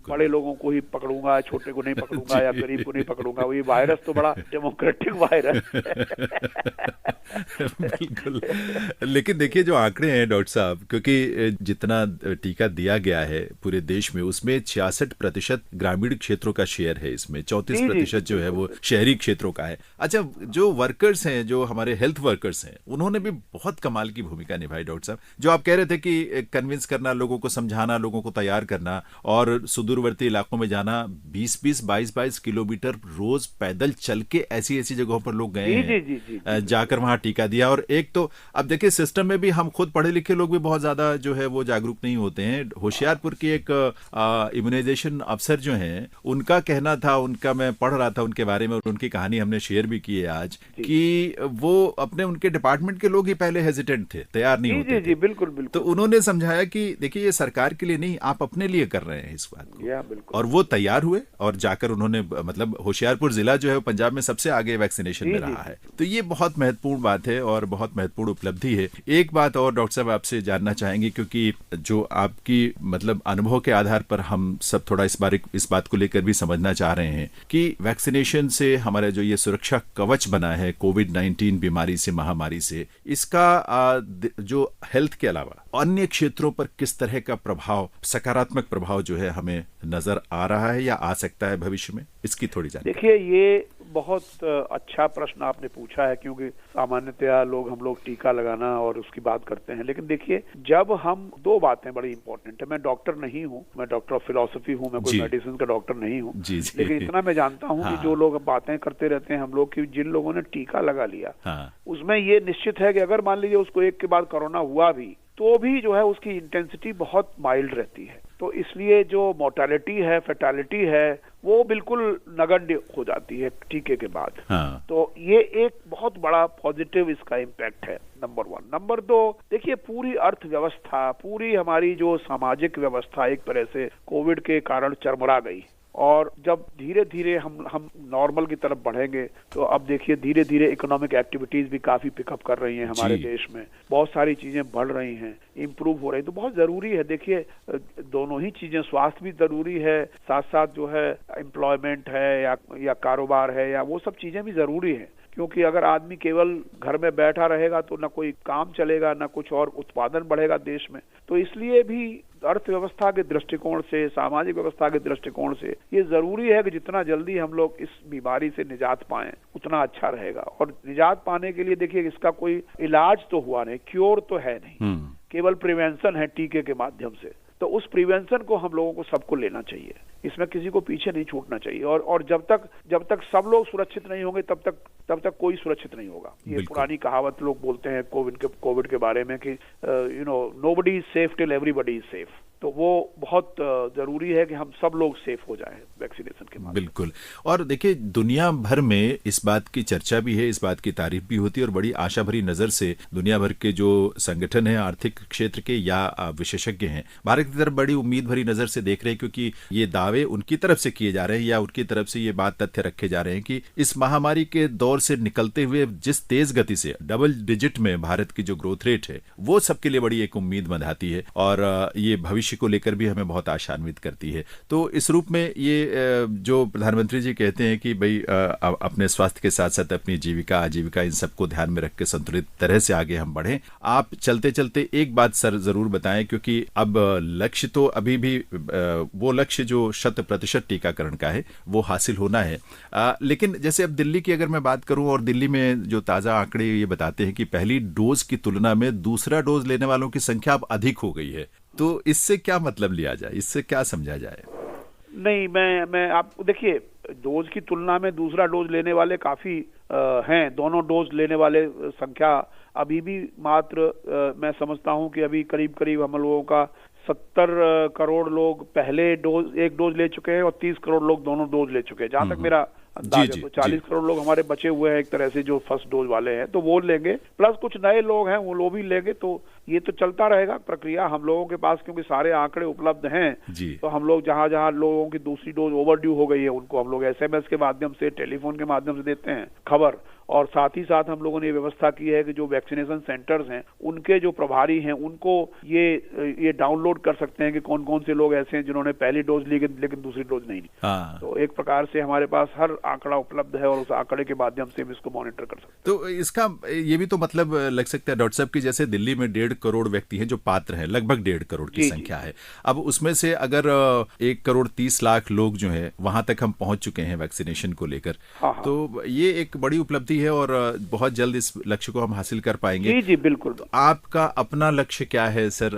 बड़े लोगों को ही पकड़ूंगा, छोटे को नहीं पकड़ूंगा या गरीब को नहीं पकड़ूंगा। ये वायरस तो बड़ा डेमोक्रेटिक वायरस बिल्कुल। लेकिन देखिए जो आंकड़े हैं डॉक्टर साहब, क्योंकि जितना टीका दिया गया है पूरे देश में, उसमें 66% ग्रामीण क्षेत्रों का शेयर है, इसमें 34% जो है वो शहरी क्षेत्रों का है। अच्छा, जो वर्कर्स हैं, जो हमारे हेल्थ वर्कर्स हैं, उन्होंने भी बहुत कमाल की भूमिका निभाई डॉक्टर साहब। जो आप कह रहे थे कि कन्विंस करना, लोगों को समझाना, लोगों को तैयार करना और सुदूरवर्ती इलाकों में जाना, 20-22 किलोमीटर रोज पैदल चल के ऐसी जगहों पर लोग गए हैं, जा जाकर वहां टीका दिया। और एक तो अब देखिए सिस्टम में भी हम खुद पढ़े लिखे लोग भी बहुत ज्यादा जो है वो जागरूक नहीं होते हैं। होशियारपुर की एक इम्यूनाइजेशन अफसर जो हैं उनका कहना था, उनका मैं पढ़ रहा था उनके बारे में, उनकी कहानी हमने शेयर भी की है आज, कि वो अपने उनके डिपार्टमेंट के लोग ही पहले हेजिटेंट थे, तैयार नहीं होते थे। बिल्कुल बिल्कुल। तो उन्होंने समझाया कि देखिए ये सरकार के लिए नहीं, आप अपने लिए कर रहे हैं इस बात को। और वो तैयार हुए और जाकर उन्होंने मतलब होशियारपुर जिला जो है वो पंजाब में सबसे आगे वैक्सीनेशन में रहा है। तो ये बहुत महत्वपूर्ण बात है और बहुत महत्वपूर्ण उपलब्धि है। एक बात और डॉक्टर साहब आपसे जानना चाहेंगे, क्योंकि जो आपकी मतलब अनुभव के आधार पर हम सब थोड़ा इस बात को लेकर भी समझना चाह रहे हैं कि वैक्सीनेशन से हमारा जो ये सुरक्षा कवच बना है कोविड-19 बीमारी से, महामारी से, इसका जो हेल्थ के अलावा अन्य क्षेत्रों पर किस तरह का प्रभाव, सकारात्मक प्रभाव जो है हमें नजर आ रहा है या आ सकता है भविष्य में, इसकी थोड़ी जानकारी। देखिए ये बहुत अच्छा प्रश्न आपने पूछा है, क्योंकि सामान्यतया हम लोग टीका लगाना और उसकी बात करते हैं, लेकिन देखिए जब हम दो बातें बड़ी इंपॉर्टेंट है। मैं डॉक्टर नहीं हूँ, मैं डॉक्टर ऑफ फिलोसफी हूँ, मैं कोई मेडिसिन का डॉक्टर नहीं हूँ, लेकिन इतना मैं जानता हूँ कि जो लोग बातें करते रहते हैं हम लोग की, जिन लोगों ने टीका लगा लिया उसमें ये निश्चित है कि अगर मान लीजिए उसको एक के बाद कोरोना हुआ भी तो भी जो है उसकी इंटेंसिटी बहुत माइल्ड रहती है। तो इसलिए जो मोर्टेलिटी है, फेटालिटी है, वो बिल्कुल नगण्य हो जाती है टीके के बाद। तो ये एक बहुत बड़ा पॉजिटिव इसका इम्पैक्ट है, नंबर 1। नंबर 2, देखिए पूरी अर्थव्यवस्था, पूरी हमारी जो सामाजिक व्यवस्था एक तरह से कोविड के कारण चरमरा गई। और जब धीरे धीरे हम नॉर्मल की तरफ बढ़ेंगे तो अब देखिए धीरे धीरे इकोनॉमिक एक्टिविटीज भी काफी पिकअप कर रही हैं हमारे देश में, बहुत सारी चीजें बढ़ रही हैं, इम्प्रूव हो रही है। तो बहुत जरूरी है, देखिए दोनों ही चीजें, स्वास्थ्य भी जरूरी है, साथ साथ जो है एम्प्लॉयमेंट है या कारोबार है, या वो सब चीजें भी जरूरी है। क्योंकि अगर आदमी केवल घर में बैठा रहेगा तो ना कोई काम चलेगा, ना कुछ और उत्पादन बढ़ेगा देश में। तो इसलिए भी अर्थव्यवस्था के दृष्टिकोण से, सामाजिक व्यवस्था के दृष्टिकोण से ये जरूरी है कि जितना जल्दी हम लोग इस बीमारी से निजात पाएं उतना अच्छा रहेगा। और निजात पाने के लिए देखिए इसका कोई इलाज तो हुआ नहीं, क्योर तो है नहीं, केवल प्रिवेंशन है टीके के माध्यम से। तो उस प्रिवेंशन को हम लोगों को सबको लेना चाहिए, इसमें किसी को पीछे नहीं छूटना चाहिए। और जब तक सब लोग सुरक्षित नहीं होंगे तब तक कोई सुरक्षित नहीं होगा। ये पुरानी कहावत लोग बोलते हैं कोविड के बारे में कि nobody is safe till everybody is safe. तो वो बहुत जरूरी है कि हम सब लोग सेफ हो जाएं वैक्सीनेशन के माध्यम। बिल्कुल। और देखिए दुनिया भर में इस बात की चर्चा भी है, इस बात की तारीफ भी होती है और बड़ी आशा भरी नजर से दुनिया भर के जो संगठन है, आर्थिक क्षेत्र के या विशेषज्ञ हैं, भारत की तरफ बड़ी उम्मीद भरी नजर से देख रहे हैं, क्योंकि ये दावे उनकी तरफ से किए जा रहे हैं या उनकी तरफ से ये बात तथ्य रखे जा रहे हैं कि इस महामारी के दौर से निकलते हुए जिस तेज गति से डबल डिजिट में भारत की जो ग्रोथ रेट है वो सबके लिए बड़ी एक उम्मीद बंधाती है और ये भविष्य को लेकर भी हमें बहुत आशान्वित करती है। तो इस रूप में ये जो प्रधानमंत्री जी कहते हैं कि भाई अपने स्वास्थ्य के साथ साथ अपनी जीविका, आजीविका, इन सबको ध्यान में रख के संतुलित तरह से आगे हम बढ़ें। आप चलते चलते एक बात सर जरूर बताएं, क्योंकि अब लक्ष्य तो अभी भी वो लक्ष्य जो 100% टीकाकरण का है वो हासिल होना है। लेकिन जैसे अब दिल्ली की अगर मैं बात करूं, और दिल्ली में जो ताजा आंकड़े ये बताते हैं कि पहली डोज की तुलना में दूसरा डोज लेने वालों की संख्या अब अधिक हो गई है। तो इससे क्या मतलब लिया जाए, इससे क्या समझा जाए? नहीं, मैं आपको देखिए, डोज की तुलना में दूसरा डोज लेने वाले काफी हैं। दोनों डोज लेने वाले संख्या अभी भी मात्र मैं समझता हूं कि अभी करीब हम लोगों का 70 करोड़ लोग पहले एक डोज ले चुके हैं और 30 करोड़ लोग दोनों डोज ले चुके हैं, जहां तक मेरा अंदाज है। तो 40 करोड़ लोग हमारे बचे हुए हैं एक तरह से जो फर्स्ट डोज वाले हैं, तो वो लेंगे, प्लस कुछ नए लोग हैं वो लोग भी लेंगे। तो ये तो चलता रहेगा प्रक्रिया हम लोगों के पास, क्योंकि सारे आंकड़े उपलब्ध हैं। तो हम लोग जहां लोगों की दूसरी डोज ओवरड्यू हो गई है उनको हम लोग SMS के माध्यम से, टेलीफोन के माध्यम से देते हैं खबर। और साथ ही साथ हम लोगों ने ये व्यवस्था की है कि जो वैक्सीनेशन सेंटर्स हैं उनके जो प्रभारी हैं उनको ये डाउनलोड कर सकते हैं कि कौन कौन से लोग ऐसे हैं जिन्होंने पहली डोज ली लेकिन दूसरी डोज नहीं ली। तो एक प्रकार से हमारे पास हर आंकड़ा उपलब्ध है और उस आंकड़े के माध्यम से हम इसको मॉनिटर कर सकते हैं। तो इसका ये भी तो मतलब लग सकता है डॉक्टर साहब की जैसे दिल्ली में 1.5 करोड़ व्यक्ति हैं जो पात्र हैं, लगभग 1.5 करोड़ की संख्या है। अब उसमें से अगर 1 करोड़ 30 लाख लोग जो है वहां तक हम पहुंच चुके हैं वैक्सीनेशन को लेकर, तो ये एक बड़ी उपलब्धि काफी है और बहुत जल्द इस लक्ष्य को हम हासिल कर पाएंगे। जी जी बिल्कुल। तो आपका अपना लक्ष्य क्या है सर?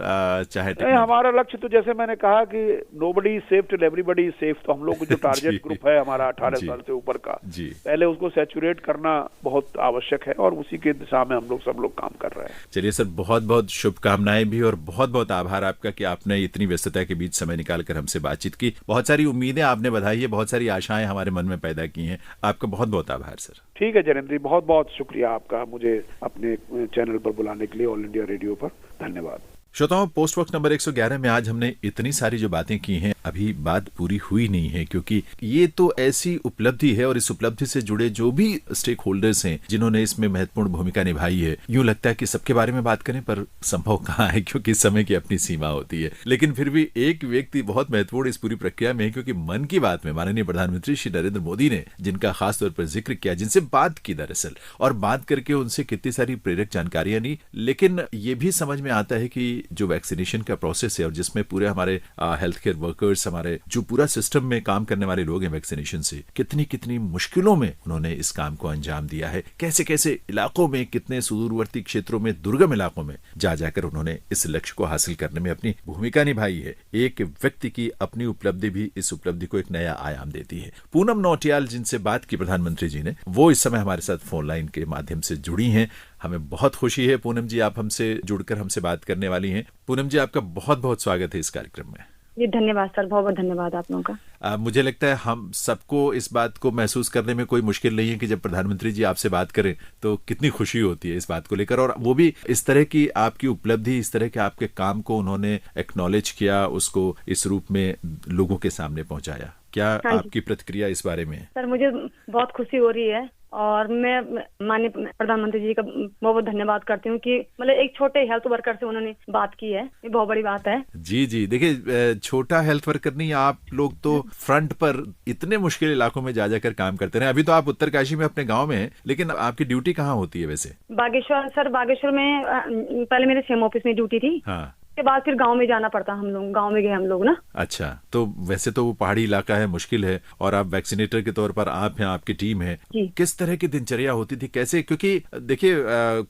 चाहे हमारा लक्ष्य तो जैसे मैंने कहा कि nobody is safe till everybody is safe. तो हम लोग जो टारगेट ग्रुप है हमारा 18 साल से ऊपर का, पहले उसको सैचुरेट करना बहुत आवश्यक है और उसी के दिशा में हम लोग सब लोग काम कर रहे हैं। चलिए सर, बहुत बहुत शुभकामनाएं भी और बहुत बहुत आभार आपका कि आपने इतनी व्यस्तता के बीच समय निकालकर हमसे बातचीत की। बहुत सारी उम्मीदें आपने बधाई है, बहुत सारी आशाएं हमारे मन में पैदा की हैं। आपका बहुत बहुत आभार सर। ठीक है जैनेंद्र जी, बहुत बहुत शुक्रिया आपका मुझे अपने चैनल पर बुलाने के लिए, ऑल इंडिया रेडियो पर। धन्यवाद। श्रोताओं, पोस्ट बॉक्स नंबर 111 में आज हमने इतनी सारी जो बातें की हैं, अभी बात पूरी हुई नहीं है, क्योंकि ये तो ऐसी उपलब्धि है और इस उपलब्धि से जुड़े जो भी स्टेक होल्डर्स हैं जिन्होंने इसमें महत्वपूर्ण भूमिका निभाई है, यूं लगता है कि सबके बारे में बात करें पर संभव कहाँ है, क्योंकि समय की अपनी सीमा होती है। लेकिन फिर भी एक व्यक्ति बहुत महत्वपूर्ण इस पूरी प्रक्रिया में है, क्योंकि मन की बात में माननीय प्रधानमंत्री श्री नरेंद्र मोदी ने जिनका खासतौर पर जिक्र किया, जिनसे बात की दरअसल, और बात करके उनसे कितनी सारी प्रेरक जानकारियां ली। लेकिन ये भी समझ में आता है कि जो वैक्सीनेशन का प्रोसेस है और जिसमें पूरे हमारे हेल्थ केयर वर्कर्स, हमारे जो पूरा सिस्टम में काम करने वाले लोग हैं वैक्सीनेशन से, कितनी कितनी मुश्किलों में उन्होंने इस काम को अंजाम दिया है, कैसे कैसे इलाकों में, कितने सुदूरवर्ती क्षेत्रों में, दुर्गम इलाकों में जा जाकर उन्होंने इस लक्ष्य को हासिल करने में अपनी भूमिका निभाई है। एक व्यक्ति की अपनी उपलब्धि भी इस उपलब्धि को एक नया आयाम देती है। पूनम नौटियाल जिनसे बात की प्रधानमंत्री जी ने, वो इस समय हमारे साथ फोन लाइन के माध्यम से जुड़ी हैं। हमें बहुत खुशी है पूनम जी, आप हमसे जुड़कर हमसे बात करने वाली हैं। पूनम जी, आपका बहुत बहुत स्वागत है इस कार्यक्रम में। जी धन्यवाद सर, बहुत बहुत धन्यवाद आप लोगों का। मुझे लगता है हम सबको इस बात को महसूस करने में कोई मुश्किल नहीं है कि जब प्रधानमंत्री जी आपसे बात करें तो कितनी खुशी होती है इस बात को लेकर, और वो भी इस तरह की आपकी उपलब्धि, इस तरह के आपके काम को उन्होंने एक्नॉलेज किया, उसको इस रूप में लोगों के सामने पहुंचाया। क्या आपकी प्रतिक्रिया इस बारे में? सर मुझे बहुत खुशी हो रही है और मैं माननीय प्रधानमंत्री जी का बहुत बहुत धन्यवाद करती हूँ कि मतलब एक छोटे हेल्थ वर्कर से उन्होंने बात की है, ये बहुत बड़ी बात है। जी जी, देखिए छोटा हेल्थ वर्कर नहीं, आप लोग तो फ्रंट पर इतने मुश्किल इलाकों में जा जाकर काम करते रहे। अभी तो आप उत्तरकाशी में अपने गांव में हैं, लेकिन आपकी ड्यूटी कहाँ होती है वैसे? बागेश्वर सर, बागेश्वर में पहले मेरे सीएम ऑफिस में ड्यूटी थी। हाँ, के बाद फिर गांव में जाना पड़ता, हम लोग गांव में गए हम लोग ना। अच्छा, तो वैसे तो वो पहाड़ी इलाका है, मुश्किल है, और आप वैक्सीनेटर के तौर पर आप हैं, आपकी टीम है, किस तरह की दिनचर्या होती थी, कैसे? क्योंकि देखिए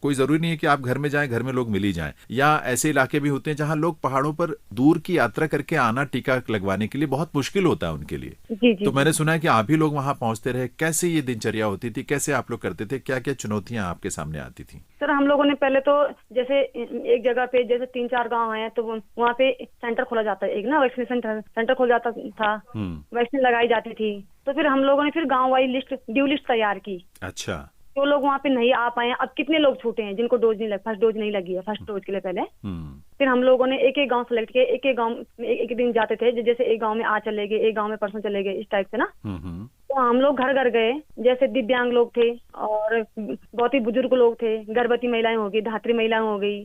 कोई जरूरी नहीं है कि आप घर में जाएं, घर में लोग मिल ही जाएं, या ऐसे इलाके भी होते हैं जहाँ लोग पहाड़ों पर दूर की यात्रा करके आना टीका लगवाने के लिए बहुत मुश्किल होता है उनके लिए। जी जी, तो मैंने सुना है कि आप ही लोग वहाँ पहुँचते रहे, कैसे ये दिनचर्या होती थी, कैसे आप लोग करते थे, क्या क्या चुनौतियाँ आपके सामने आती थी? सर हम लोगों ने पहले तो जैसे एक जगह पे जैसे 3-4 गांव हैं तो वहाँ पे सेंटर खोला जाता है, एक ना वैक्सीनेशन सेंटर खोला जाता था, वैक्सीन लगाई जाती थी। तो फिर हम लोगों ने फिर गांव वाली लिस्ट, ड्यू लिस्ट तैयार की। अच्छा, जो लोग वहाँ पे नहीं आ पाए, अब कितने लोग छूटे हैं जिनको डोज नहीं लगी, फर्स्ट डोज नहीं लगी है, फर्स्ट डोज के लिए पहले। फिर हम लोगों ने एक एक गांव सेलेक्ट किया, एक एक गांव में एक दिन जाते थे, जैसे एक गांव में आज चले गए, एक गांव में परसों चले गए, इस टाइप से ना। तो हम लोग घर घर गए, जैसे दिव्यांग लोग थे और बहुत ही बुजुर्ग लोग थे, गर्भवती महिलाएं हो गई, धात्री महिलाएं हो गई,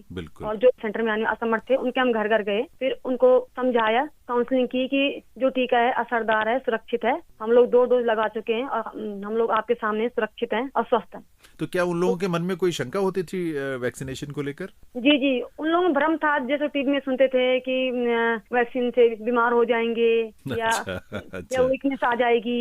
और जो सेंटर में आने असमर्थ थे उनके हम घर घर गए, फिर उनको समझाया, काउंसलिंग की कि जो टीका है असरदार है, सुरक्षित है, हम लोग 2 डोज लगा चुके हैं और हम लोग आपके सामने सुरक्षित हैं और स्वस्थ हैं। तो क्या उन लोगों के मन में कोई शंका होती थी वैक्सीनेशन को लेकर? जी जी, उन लोगों में भ्रम था, जैसे टीवी में सुनते थे कि वैक्सीन से बीमार हो जाएंगे या वीकनेस आ जाएगी,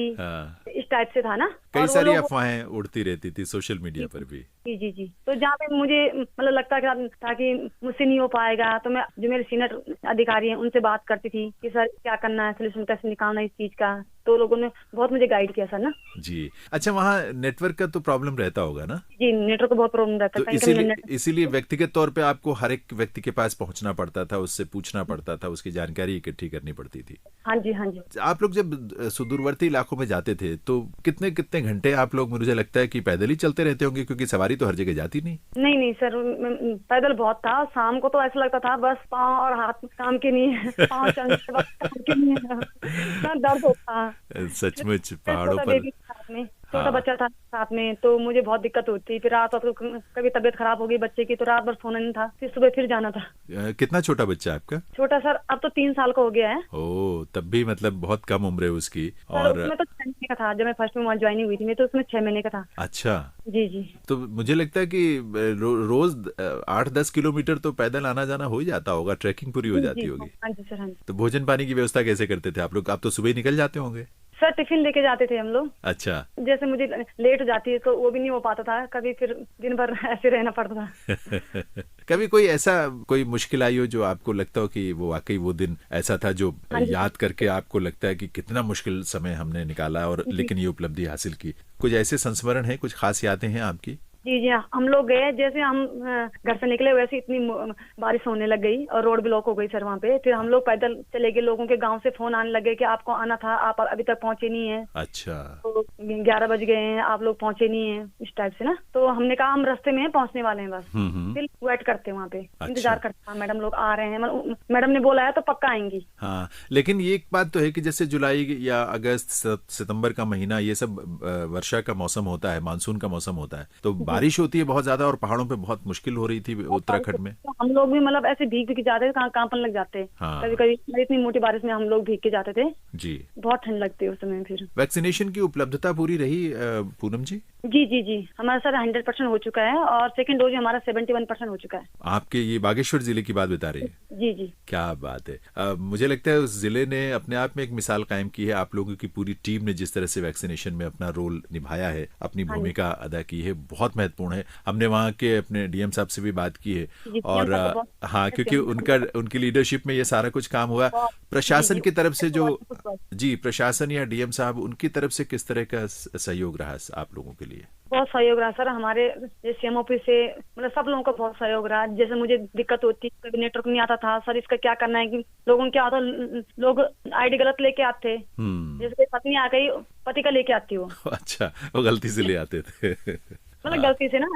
इस टाइप से था ना। कई सारी अफवाहें उड़ती रहती थी सोशल मीडिया पर भी। जी जी जी, तो जहाँ पे मुझे मतलब लगता था कि मुझसे नहीं हो पाएगा, तो मैं जो मेरे सीनियर अधिकारी हैं उनसे बात करती थी कि सर क्या करना है, सोल्यूशन कैसे निकालना है इस चीज का। तो लोगों ने बहुत मुझे गाइड किया सर ना। जी, अच्छा, वहाँ नेटवर्क का तो प्रॉब्लम रहता होगा ना? जी, नेटवर्क का बहुत प्रॉब्लम रहता है। तो इसीलिए व्यक्तिगत तौर पे आपको हर एक व्यक्ति के पास पहुंचना पड़ता था, उससे पूछना पड़ता था, उसकी जानकारी इकट्ठी करनी पड़ती थी। हाँ जी हाँ जी। आप लोग जब सुदूरवर्ती इलाकों में जाते थे तो कितने कितने घंटे आप लोग, मुझे लगता है कि पैदल ही चलते रहते होंगे, क्योंकि सवारी तो हर जगह जाती नहीं। नहीं सर, पैदल बहुत था। शाम को तो ऐसा लगता था बस पाँव और हाथ काम के नहीं है, पाँव चलने के बाद काम के नहीं है, दर्द होता। सचमुच पहाड़ों पर छोटा बच्चा था साथ में, तो मुझे बहुत दिक्कत होती। फिर रात को कभी तबीयत खराब हो गई बच्चे की, तो रात भर सोना नहीं था, फिर सुबह फिर जाना था। कितना छोटा बच्चा आपका? छोटा सर अब तो 3 साल का हो गया है। ओह, तब भी मतलब बहुत कम उम्र है उसकी। और उसमें तो 6 महीने का था जब मैं फर्स्ट में ज्वाइनिंग हुई थी, मैं तो उसमें 6 महीने का था। अच्छा जी जी। तो मुझे लगता है कि रोज 8-10 किलोमीटर तो पैदल आना जाना हो ही जाता होगा, ट्रैकिंग पूरी हो जाती होगी। हाँ जी सर, हाँ जी। तो भोजन पानी की व्यवस्था कैसे करते थे आप लोग? आप तो सुबह निकल जाते होंगे? सर टिफिन लेके जाते थे हम लोग। अच्छा। जैसे मुझे लेट हो जाती है तो वो भी नहीं हो पाता था, कभी फिर दिन भर ऐसे रहना पड़ता था। कभी कोई ऐसा कोई मुश्किल आई हो जो आपको लगता हो कि वो वाकई वो दिन ऐसा था जो याद करके आपको लगता है कि कितना मुश्किल समय हमने निकाला और लेकिन ये उपलब्धि हासिल की? कुछ ऐसे संस्मरण है, कुछ खास यादें हैं आपकी? जी जी हाँ, हम लोग गए, जैसे हम घर से निकले वैसे इतनी बारिश होने लग गई और रोड ब्लॉक हो गई सर वहाँ पे। फिर हम लोग पैदल चले गए, लोगों के गांव से फोन आने लगे कि आपको आना था, आप अभी तक पहुंचे नहीं है। अच्छा। तो 11 बज गए हैं, आप लोग पहुंचे नहीं है, इस टाइप से ना। तो हमने कहा हम रास्ते में पहुंचने वाले हैं, बस फिर वेट करते वहाँ पे। अच्छा। इंतजार करते, मैडम लोग आ रहे हैं, मैडम ने बोला है तो पक्का आएंगी। हाँ, लेकिन ये एक बात तो है कि जैसे जुलाई या अगस्त सितंबर का महीना, ये सब वर्षा का मौसम होता है, मानसून का मौसम होता है, तो बारिश होती है बहुत ज्यादा और पहाड़ों पे बहुत मुश्किल हो रही थी उत्तराखंड में। हम लोग भी मतलब ऐसे भीग के जाते थे, कांपन लग जाते। हाँ। कभी कभी इतनी मोटी बारिश में हम लोग भीग के जाते थे जी। बहुत ठंड लगती है उस समय। फिर वैक्सीनेशन की उपलब्धता पूरी रही पूनम जी? जी जी जी, हमारा सर 100% हो चुका है और सेकंड डोज हमारा 71% हो चुका है। आपके ये बागेश्वर जिले की बात बता रही है? जी जी। क्या बात है। मुझे लगता है उस जिले ने अपने आप में एक मिसाल कायम की है। आप लोगों की पूरी टीम ने जिस तरह से वैक्सीनेशन में अपना रोल निभाया है, अपनी भूमिका अदा की है, बहुत महत्वपूर्ण है। हमने वहाँ के अपने डीएम साहब से भी बात की है और हाँ, क्योंकि उनकी लीडरशिप में ये सारा कुछ काम हुआ। प्रशासन की तरफ से जो जी, प्रशासन या डीएम साहब, उनकी तरफ से किस तरह का सहयोग रहा आप लोगों के लिए? बहुत सहयोग रहा सर, हमारे सीएम ऑफिस से मतलब सब लोगों का बहुत सहयोग रहा। जैसे मुझे दिक्कत होती, कभी नेटवर्क नहीं आता था, सर इसका क्या करना है, कि लोगों को क्या होता, लोग आईडी गलत लेके आते। जैसे पत्नी आ गई, पति का लेके आती वो। अच्छा, वो गलती से ले आते थे। मतलब गलती से ना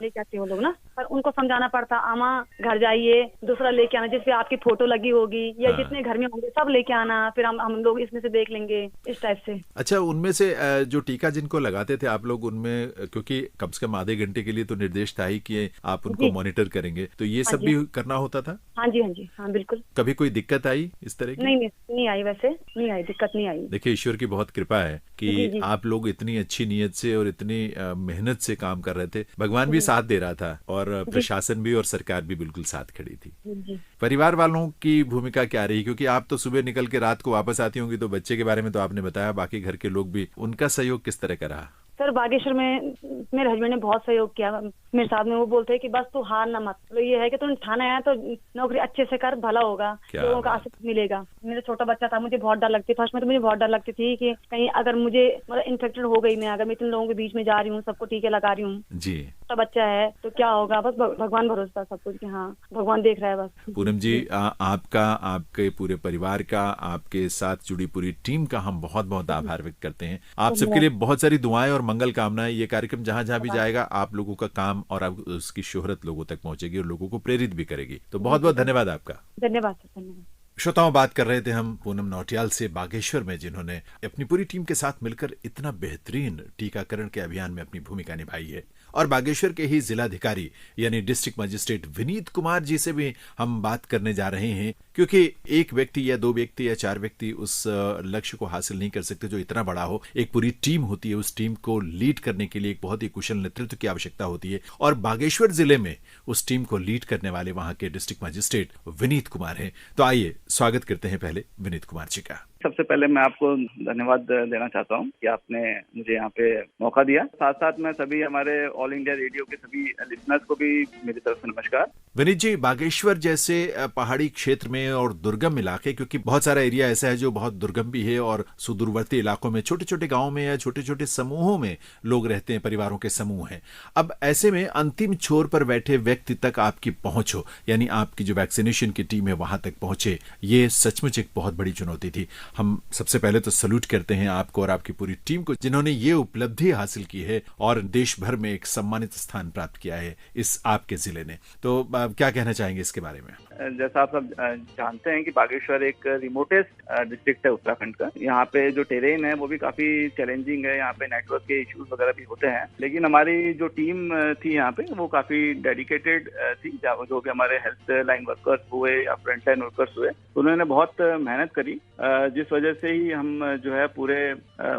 लेके आते वो लोग ना, पर उनको समझाना पड़ता, आमा घर जाइए, दूसरा लेके आना, जिसपे आपकी फोटो लगी होगी या जितने घर में होंगे सब लेके आना, फिर हम लोग इसमें से देख लेंगे, इस टाइप से। अच्छा, उनमें से जो टीका जिनको लगाते थे आप लोग, उनमें क्योंकि कम से कम आधे घंटे के लिए तो निर्देश था ही कि आप उनको मॉनिटर करेंगे, तो ये सब भी करना होता था? हाँ जी, हाँ जी, हाँ बिल्कुल। कभी कोई दिक्कत आई इस तरह की? नहीं आई, वैसे नहीं आई, दिक्कत नहीं आई। देखिए, ईश्वर की बहुत कृपा है कि आप लोग इतनी अच्छी नीयत से और इतनी मेहनत से काम कर रहे थे। भगवान भी साथ दे रहा था और प्रशासन भी और सरकार भी बिल्कुल साथ खड़ी थी। परिवार वालों की भूमिका क्या रही? क्योंकि आप तो सुबह निकल के रात को वापस आती होंगी, तो बच्चे के बारे में तो आपने बताया, बाकी घर के लोग भी, उनका सहयोग किस तरह का रहा? सर बागेश्वर में मेरे हस्बैंड ने बहुत सहयोग किया मेरे साथ में। वो बोलते हैं कि बस तू हार ना मत, तो ये है कि तू ठाना है तो नौकरी अच्छे से कर, भला होगा, लोगों का आशीर्वाद मिलेगा। मेरा छोटा बच्चा था, मुझे बहुत डर लगती, फर्स्ट में तो मुझे बहुत डर लगती थी कि कहीं अगर मुझे मतलब इन्फेक्टेड हो गई, मैं अगर मैं इतने लोगों के बीच में जा रही हूँ, सबको टीके लगा रही हूँ जी, छोटा बच्चा है तो क्या होगा। बस भगवान भरोसा सब कुछ, हाँ भगवान देख रहा है बस। पूनम जी, आपका, आपके पूरे परिवार का, आपके साथ जुड़ी पूरी टीम का हम बहुत बहुत आभार व्यक्त करते हैं। आप सबके लिए बहुत सारी दुआएं और मंगल कामनाएं। ये कार्यक्रम जहां जहां भी जाएगा, आप लोगों का काम और उसकी शोहरत लोगों तक पहुंचेगी और लोगों को प्रेरित भी करेगी। तो बहुत बहुत धन्यवाद आपका। धन्यवाद सर, धन्यवाद। श्रोताओं, बात कर रहे थे हम पूनम नौटियाल से बागेश्वर में, जिन्होंने अपनी पूरी टीम के साथ मिलकर इतना बेहतरीन टीकाकरण के अभियान में अपनी भूमिका निभाई है। और बागेश्वर के ही जिलाधिकारी यानी डिस्ट्रिक्ट मजिस्ट्रेट विनीत कुमार जी से भी हम बात करने जा रहे हैं, क्योंकि एक व्यक्ति या दो व्यक्ति या चार व्यक्ति उस लक्ष्य को हासिल नहीं कर सकते जो इतना बड़ा हो। एक पूरी टीम होती है, उस टीम को लीड करने के लिए एक बहुत ही कुशल नेतृत्व की आवश्यकता होती है। और बागेश्वर जिले में उस टीम को लीड करने वाले वहां के डिस्ट्रिक्ट मजिस्ट्रेट विनीत कुमार हैं। तो आइए स्वागत करते हैं पहले विनीत कुमार जी का। सबसे पहले मैं आपको धन्यवाद देना चाहता हूं कि आपने मुझे यहाँ पे मौका दिया। साथ साथ मैं सभी हमारे ऑल इंडिया रेडियो के सभी लिसनर्स को भी मेरी तरफ से नमस्कार। विनीत जी, बागेश्वर जैसे पहाड़ी क्षेत्र में और दुर्गम इलाके, क्योंकि बहुत सारा एरिया ऐसा है जो बहुत दुर्गम भी है, और सुदूरवर्ती इलाकों में छोटे छोटे गाँव में या छोटे छोटे समूहों में लोग रहते हैं, परिवारों के समूह हैं। अब ऐसे में अंतिम छोर पर बैठे व्यक्ति तक आपकी पहुंच हो, यानी आपकी जो वैक्सीनेशन की टीम है वहां तक पहुंचे, ये सचमुच एक बहुत बड़ी चुनौती थी। हम सबसे पहले तो सल्यूट करते हैं आपको और आपकी पूरी टीम को, जिन्होंने ये उपलब्धि हासिल की है और देश भर में एक सम्मानित स्थान प्राप्त किया है इस आपके जिले ने। तो क्या कहना चाहेंगे इसके बारे में? जैसा आप सब जानते हैं कि बागेश्वर एक रिमोटेस्ट डिस्ट्रिक्ट है उत्तराखंड का। यहाँ पे जो टेरेन है वो भी काफी चैलेंजिंग है, यहाँ पे नेटवर्क के इश्यूज वगैरह भी होते हैं, लेकिन हमारी जो टीम थी यहाँ पे वो काफी डेडिकेटेड थी। जो भी हमारे हेल्थ लाइन वर्कर्स हुए या फ्रंट लाइन वर्कर्स हुए, उन्होंने बहुत मेहनत करी, जिस वजह से ही हम जो है पूरे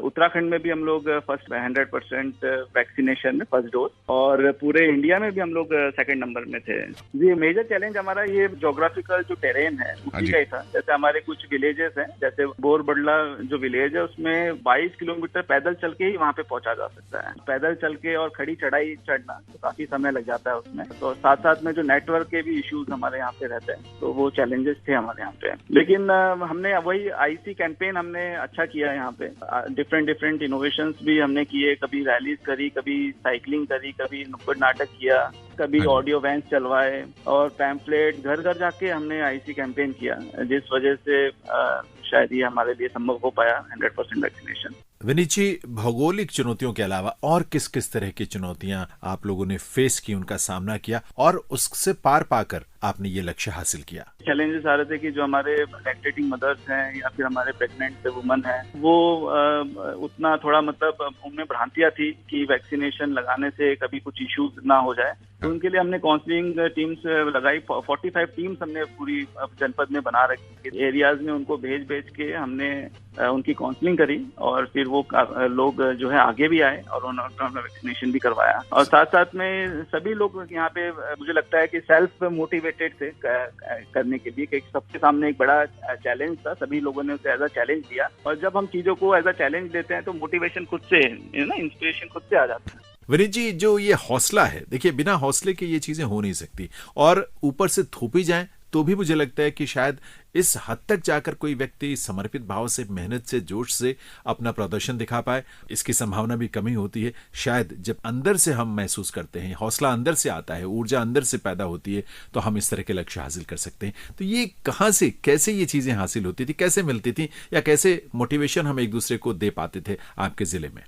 उत्तराखंड में भी हम लोग फर्स्ट 100% वैक्सीनेशन में फर्स्ट डोज, और पूरे इंडिया में भी हम लोग सेकंड नंबर में थे जी। मेजर चैलेंज हमारा ये ज्योग्राफिकल जो टेरेन है उसी का ही था। जैसे हमारे कुछ विलेजेस हैं, जैसे बोरबडला जो विलेज है उसमें 22 किलोमीटर पैदल चल के ही वहाँ पे पहुंचा जा सकता है। पैदल चल के और खड़ी चढ़ाई चढ़ना तो काफी समय लग जाता है उसमें। तो साथ साथ में जो नेटवर्क के भी इश्यूज हमारे यहाँ पे रहते हैं, तो वो चैलेंजेस थे हमारे यहाँ पे। लेकिन हमने वही आईसी कैंपेन हमने अच्छा किया यहाँ पे। डिफरेंट इनोवेशंस भी हमने किए, कभी रैलीज करी, कभी साइकिलिंग करी, कभी नुक्कड़ नाटक किया, कभी ऑडियो वैन्स चलवाए और पैम्फलेट घर घर जाके हमने आईसी कैंपेन किया, जिस वजह से शायद ये हमारे लिए संभव हो पाया 100% वैक्सीनेशन। विनीत जी, भौगोलिक चुनौतियों के अलावा और किस किस तरह की चुनौतियां आप लोगों ने फेस की, उनका सामना किया और उससे पार पाकर आपने ये लक्ष्य हासिल किया? चैलेंजेस आ रहे थे कि जो हमारे लैक्टेटिंग मदर्स हैं या फिर हमारे प्रेग्नेंट वुमन हैं, वो उतना थोड़ा मतलब उनमें भ्रांतियां थी कि वैक्सीनेशन लगाने से कभी कुछ इश्यूज ना हो जाए। तो उनके लिए हमने काउंसलिंग टीम्स लगाई। 45 टीम्स हमने पूरी जनपद में बना रखी, एरियाज में उनको भेज के हमने उनकी काउंसलिंग करी और फिर वो लोग जो है आगे भी आए और उन्होंने वैक्सीनेशन भी करवाया। और साथ साथ में सभी लोग यहाँ पे मुझे लगता है कि सेल्फ मोटिवेटेड थे करने के लिए, कि सबके सामने एक बड़ा चैलेंज था, सभी लोगों ने उसे एज अ चैलेंज लिया। और जब हम चीजों को एज अ चैलेंज लेते हैं तो मोटिवेशन खुद से ना, इंस्पिरेशन खुद से आ जाता है। विनीत जी, जो ये हौसला है, देखिए बिना हौसले के ये चीजें हो नहीं सकती और ऊपर से थोपी जाए तो भी मुझे लगता है कि शायद इस हद तक जाकर कोई व्यक्ति समर्पित भाव से, मेहनत से, जोश से अपना प्रदर्शन दिखा पाए, इसकी संभावना भी कमी होती है। शायद जब अंदर से हम महसूस करते हैं, हौसला अंदर से आता है, ऊर्जा अंदर से पैदा होती है, तो हम इस तरह के लक्ष्य हासिल कर सकते हैं। तो ये कहाँ से, कैसे ये चीजें हासिल होती थी, कैसे मिलती थी, या कैसे मोटिवेशन हम एक दूसरे को दे पाते थे आपके जिले में?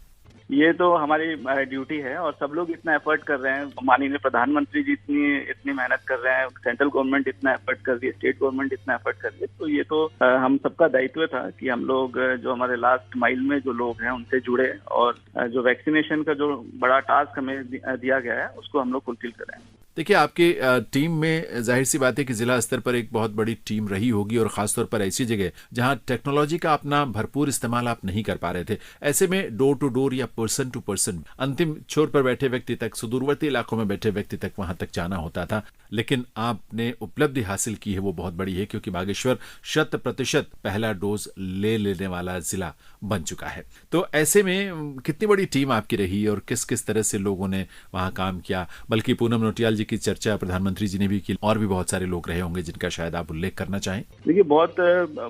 ये तो हमारी ड्यूटी है और सब लोग इतना एफर्ट कर रहे हैं। माननीय प्रधानमंत्री जी इतनी मेहनत कर रहे हैं, सेंट्रल गवर्नमेंट इतना एफर्ट कर रही है, स्टेट गवर्नमेंट इतना एफर्ट कर रही है। तो ये तो हम सबका दायित्व था कि हम लोग जो हमारे लास्ट माइल में जो लोग हैं उनसे जुड़े और जो वैक्सीनेशन का जो बड़ा टास्क हमें दिया गया है उसको हम लोग फुलफिल करें। देखिए, आपकी टीम में जाहिर सी बात है कि जिला स्तर पर एक बहुत बड़ी टीम रही होगी और खासतौर पर ऐसी जगह जहां टेक्नोलॉजी का अपना भरपूर इस्तेमाल आप नहीं कर पा रहे थे। ऐसे में डोर टू डोर या पर्सन टू पर्सन, अंतिम छोर पर बैठे व्यक्ति तक, सुदूरवर्ती इलाकों में बैठे व्यक्ति तक वहां तक जाना होता था। लेकिन आपने उपलब्धि हासिल की है वो बहुत बड़ी है, क्योंकि बागेश्वर 100% पहला डोज ले लेने वाला जिला बन चुका है। तो ऐसे में कितनी बड़ी टीम आपकी रही और किस किस तरह से लोगों ने वहां काम किया? बल्कि पूनम नौटियाल की चर्चा प्रधानमंत्री जी ने भी की, और भी बहुत सारे लोग रहे होंगे जिनका शायद आप उल्लेख करना चाहें। देखिए, बहुत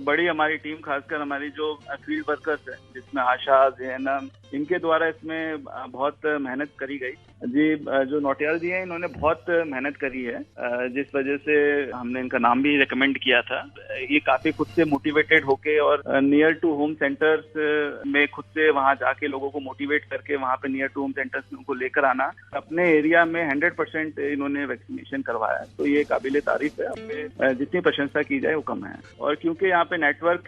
बड़ी हमारी टीम, खासकर हमारी जो फील्ड वर्कर्स है, जिसमें आशा, जैनम, इनके द्वारा इसमें बहुत मेहनत करी गई। जी, जो नौटियाल जी हैं, इन्होंने बहुत मेहनत करी है, जिस वजह से हमने इनका नाम भी रिकमेंड किया था। ये काफी खुद से मोटिवेटेड होके और नियर टू होम सेंटर्स में खुद से वहां जाके लोगों को मोटिवेट करके वहां पे नियर टू होम सेंटर्स में उनको लेकर आना, अपने एरिया में 100% इन्होंने वैक्सीनेशन करवाया। तो ये काबिले तारीफ है, जितनी प्रशंसा की जाए वो कम है। और क्योंकि यहाँ पे नेटवर्क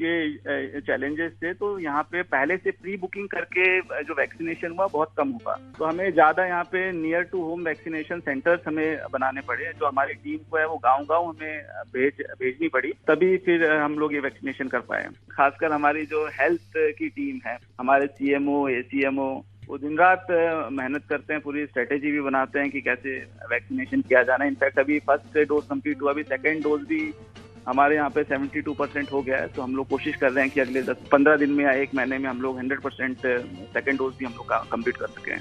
के चैलेंजेस थे, तो यहाँ पे पहले से प्री बुकिंग करके जो वैक्सीनेशन हुआ बहुत कम हुआ। तो हमें ज्यादा यहाँ पे near to home vaccination centres हमें बनाने पड़े। जो हमारी टीम को है वो गांव-गांव हमें भेजनी पड़ी, तभी फिर हम लोग ये वैक्सीनेशन कर पाए। खासकर हमारी जो हेल्थ की टीम है, हमारे सीएमओ, एसीएमओ, वो दिन रात मेहनत करते हैं, पूरी स्ट्रेटेजी भी बनाते हैं कि कैसे वैक्सीनेशन किया जाना है। इनफैक्ट अभी फर्स्ट डोज कंप्लीट हुआ, अभी सेकेंड डोज भी हमारे यहाँ पे 72% हो गया है। तो हम लोग कोशिश कर रहे हैं कि अगले 10-15 दिन में या 1 महीने में हम लोग 100% सेकेंड डोज भी हम लोग कंप्लीट कर सकें।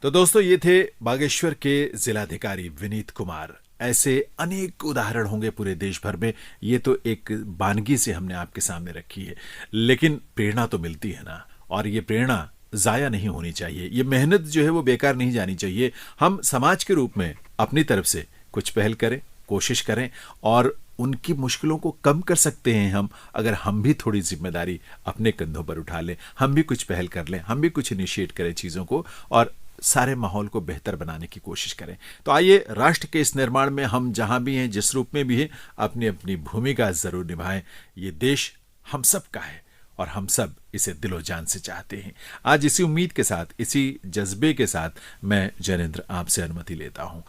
तो दोस्तों, ये थे बागेश्वर के जिलाधिकारी विनीत कुमार। ऐसे अनेक उदाहरण होंगे पूरे देश भर में। ये तो एक वानगी से हमने आपके सामने रखी है, लेकिन प्रेरणा तो मिलती है ना, और ये प्रेरणा जाया नहीं होनी चाहिए। ये मेहनत जो है वो बेकार नहीं जानी चाहिए। हम समाज के रूप में अपनी तरफ से कुछ पहल करें, कोशिश करें, और उनकी मुश्किलों को कम कर सकते हैं हम, अगर हम भी थोड़ी जिम्मेदारी अपने कंधों पर उठा लें, हम भी कुछ पहल कर लें, हम भी कुछ इनिशिएट करें चीज़ों को, और सारे माहौल को बेहतर बनाने की कोशिश करें। तो आइए, राष्ट्र के इस निर्माण में हम जहां भी हैं, जिस रूप में भी हैं, अपनी अपनी भूमिका जरूर निभाएं। ये देश हम सब का है और हम सब इसे दिलो जान से चाहते हैं। आज इसी उम्मीद के साथ, इसी जज्बे के साथ मैं जैनेंद्र आपसे अनुमति लेता हूं।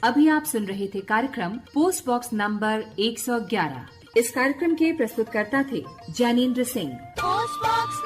अभी आप सुन रहे थे कार्यक्रम पोस्ट बॉक्स नंबर 111। इस कार्यक्रम के प्रस्तुतकर्ता थे जैनेंद्र सिंह। Post box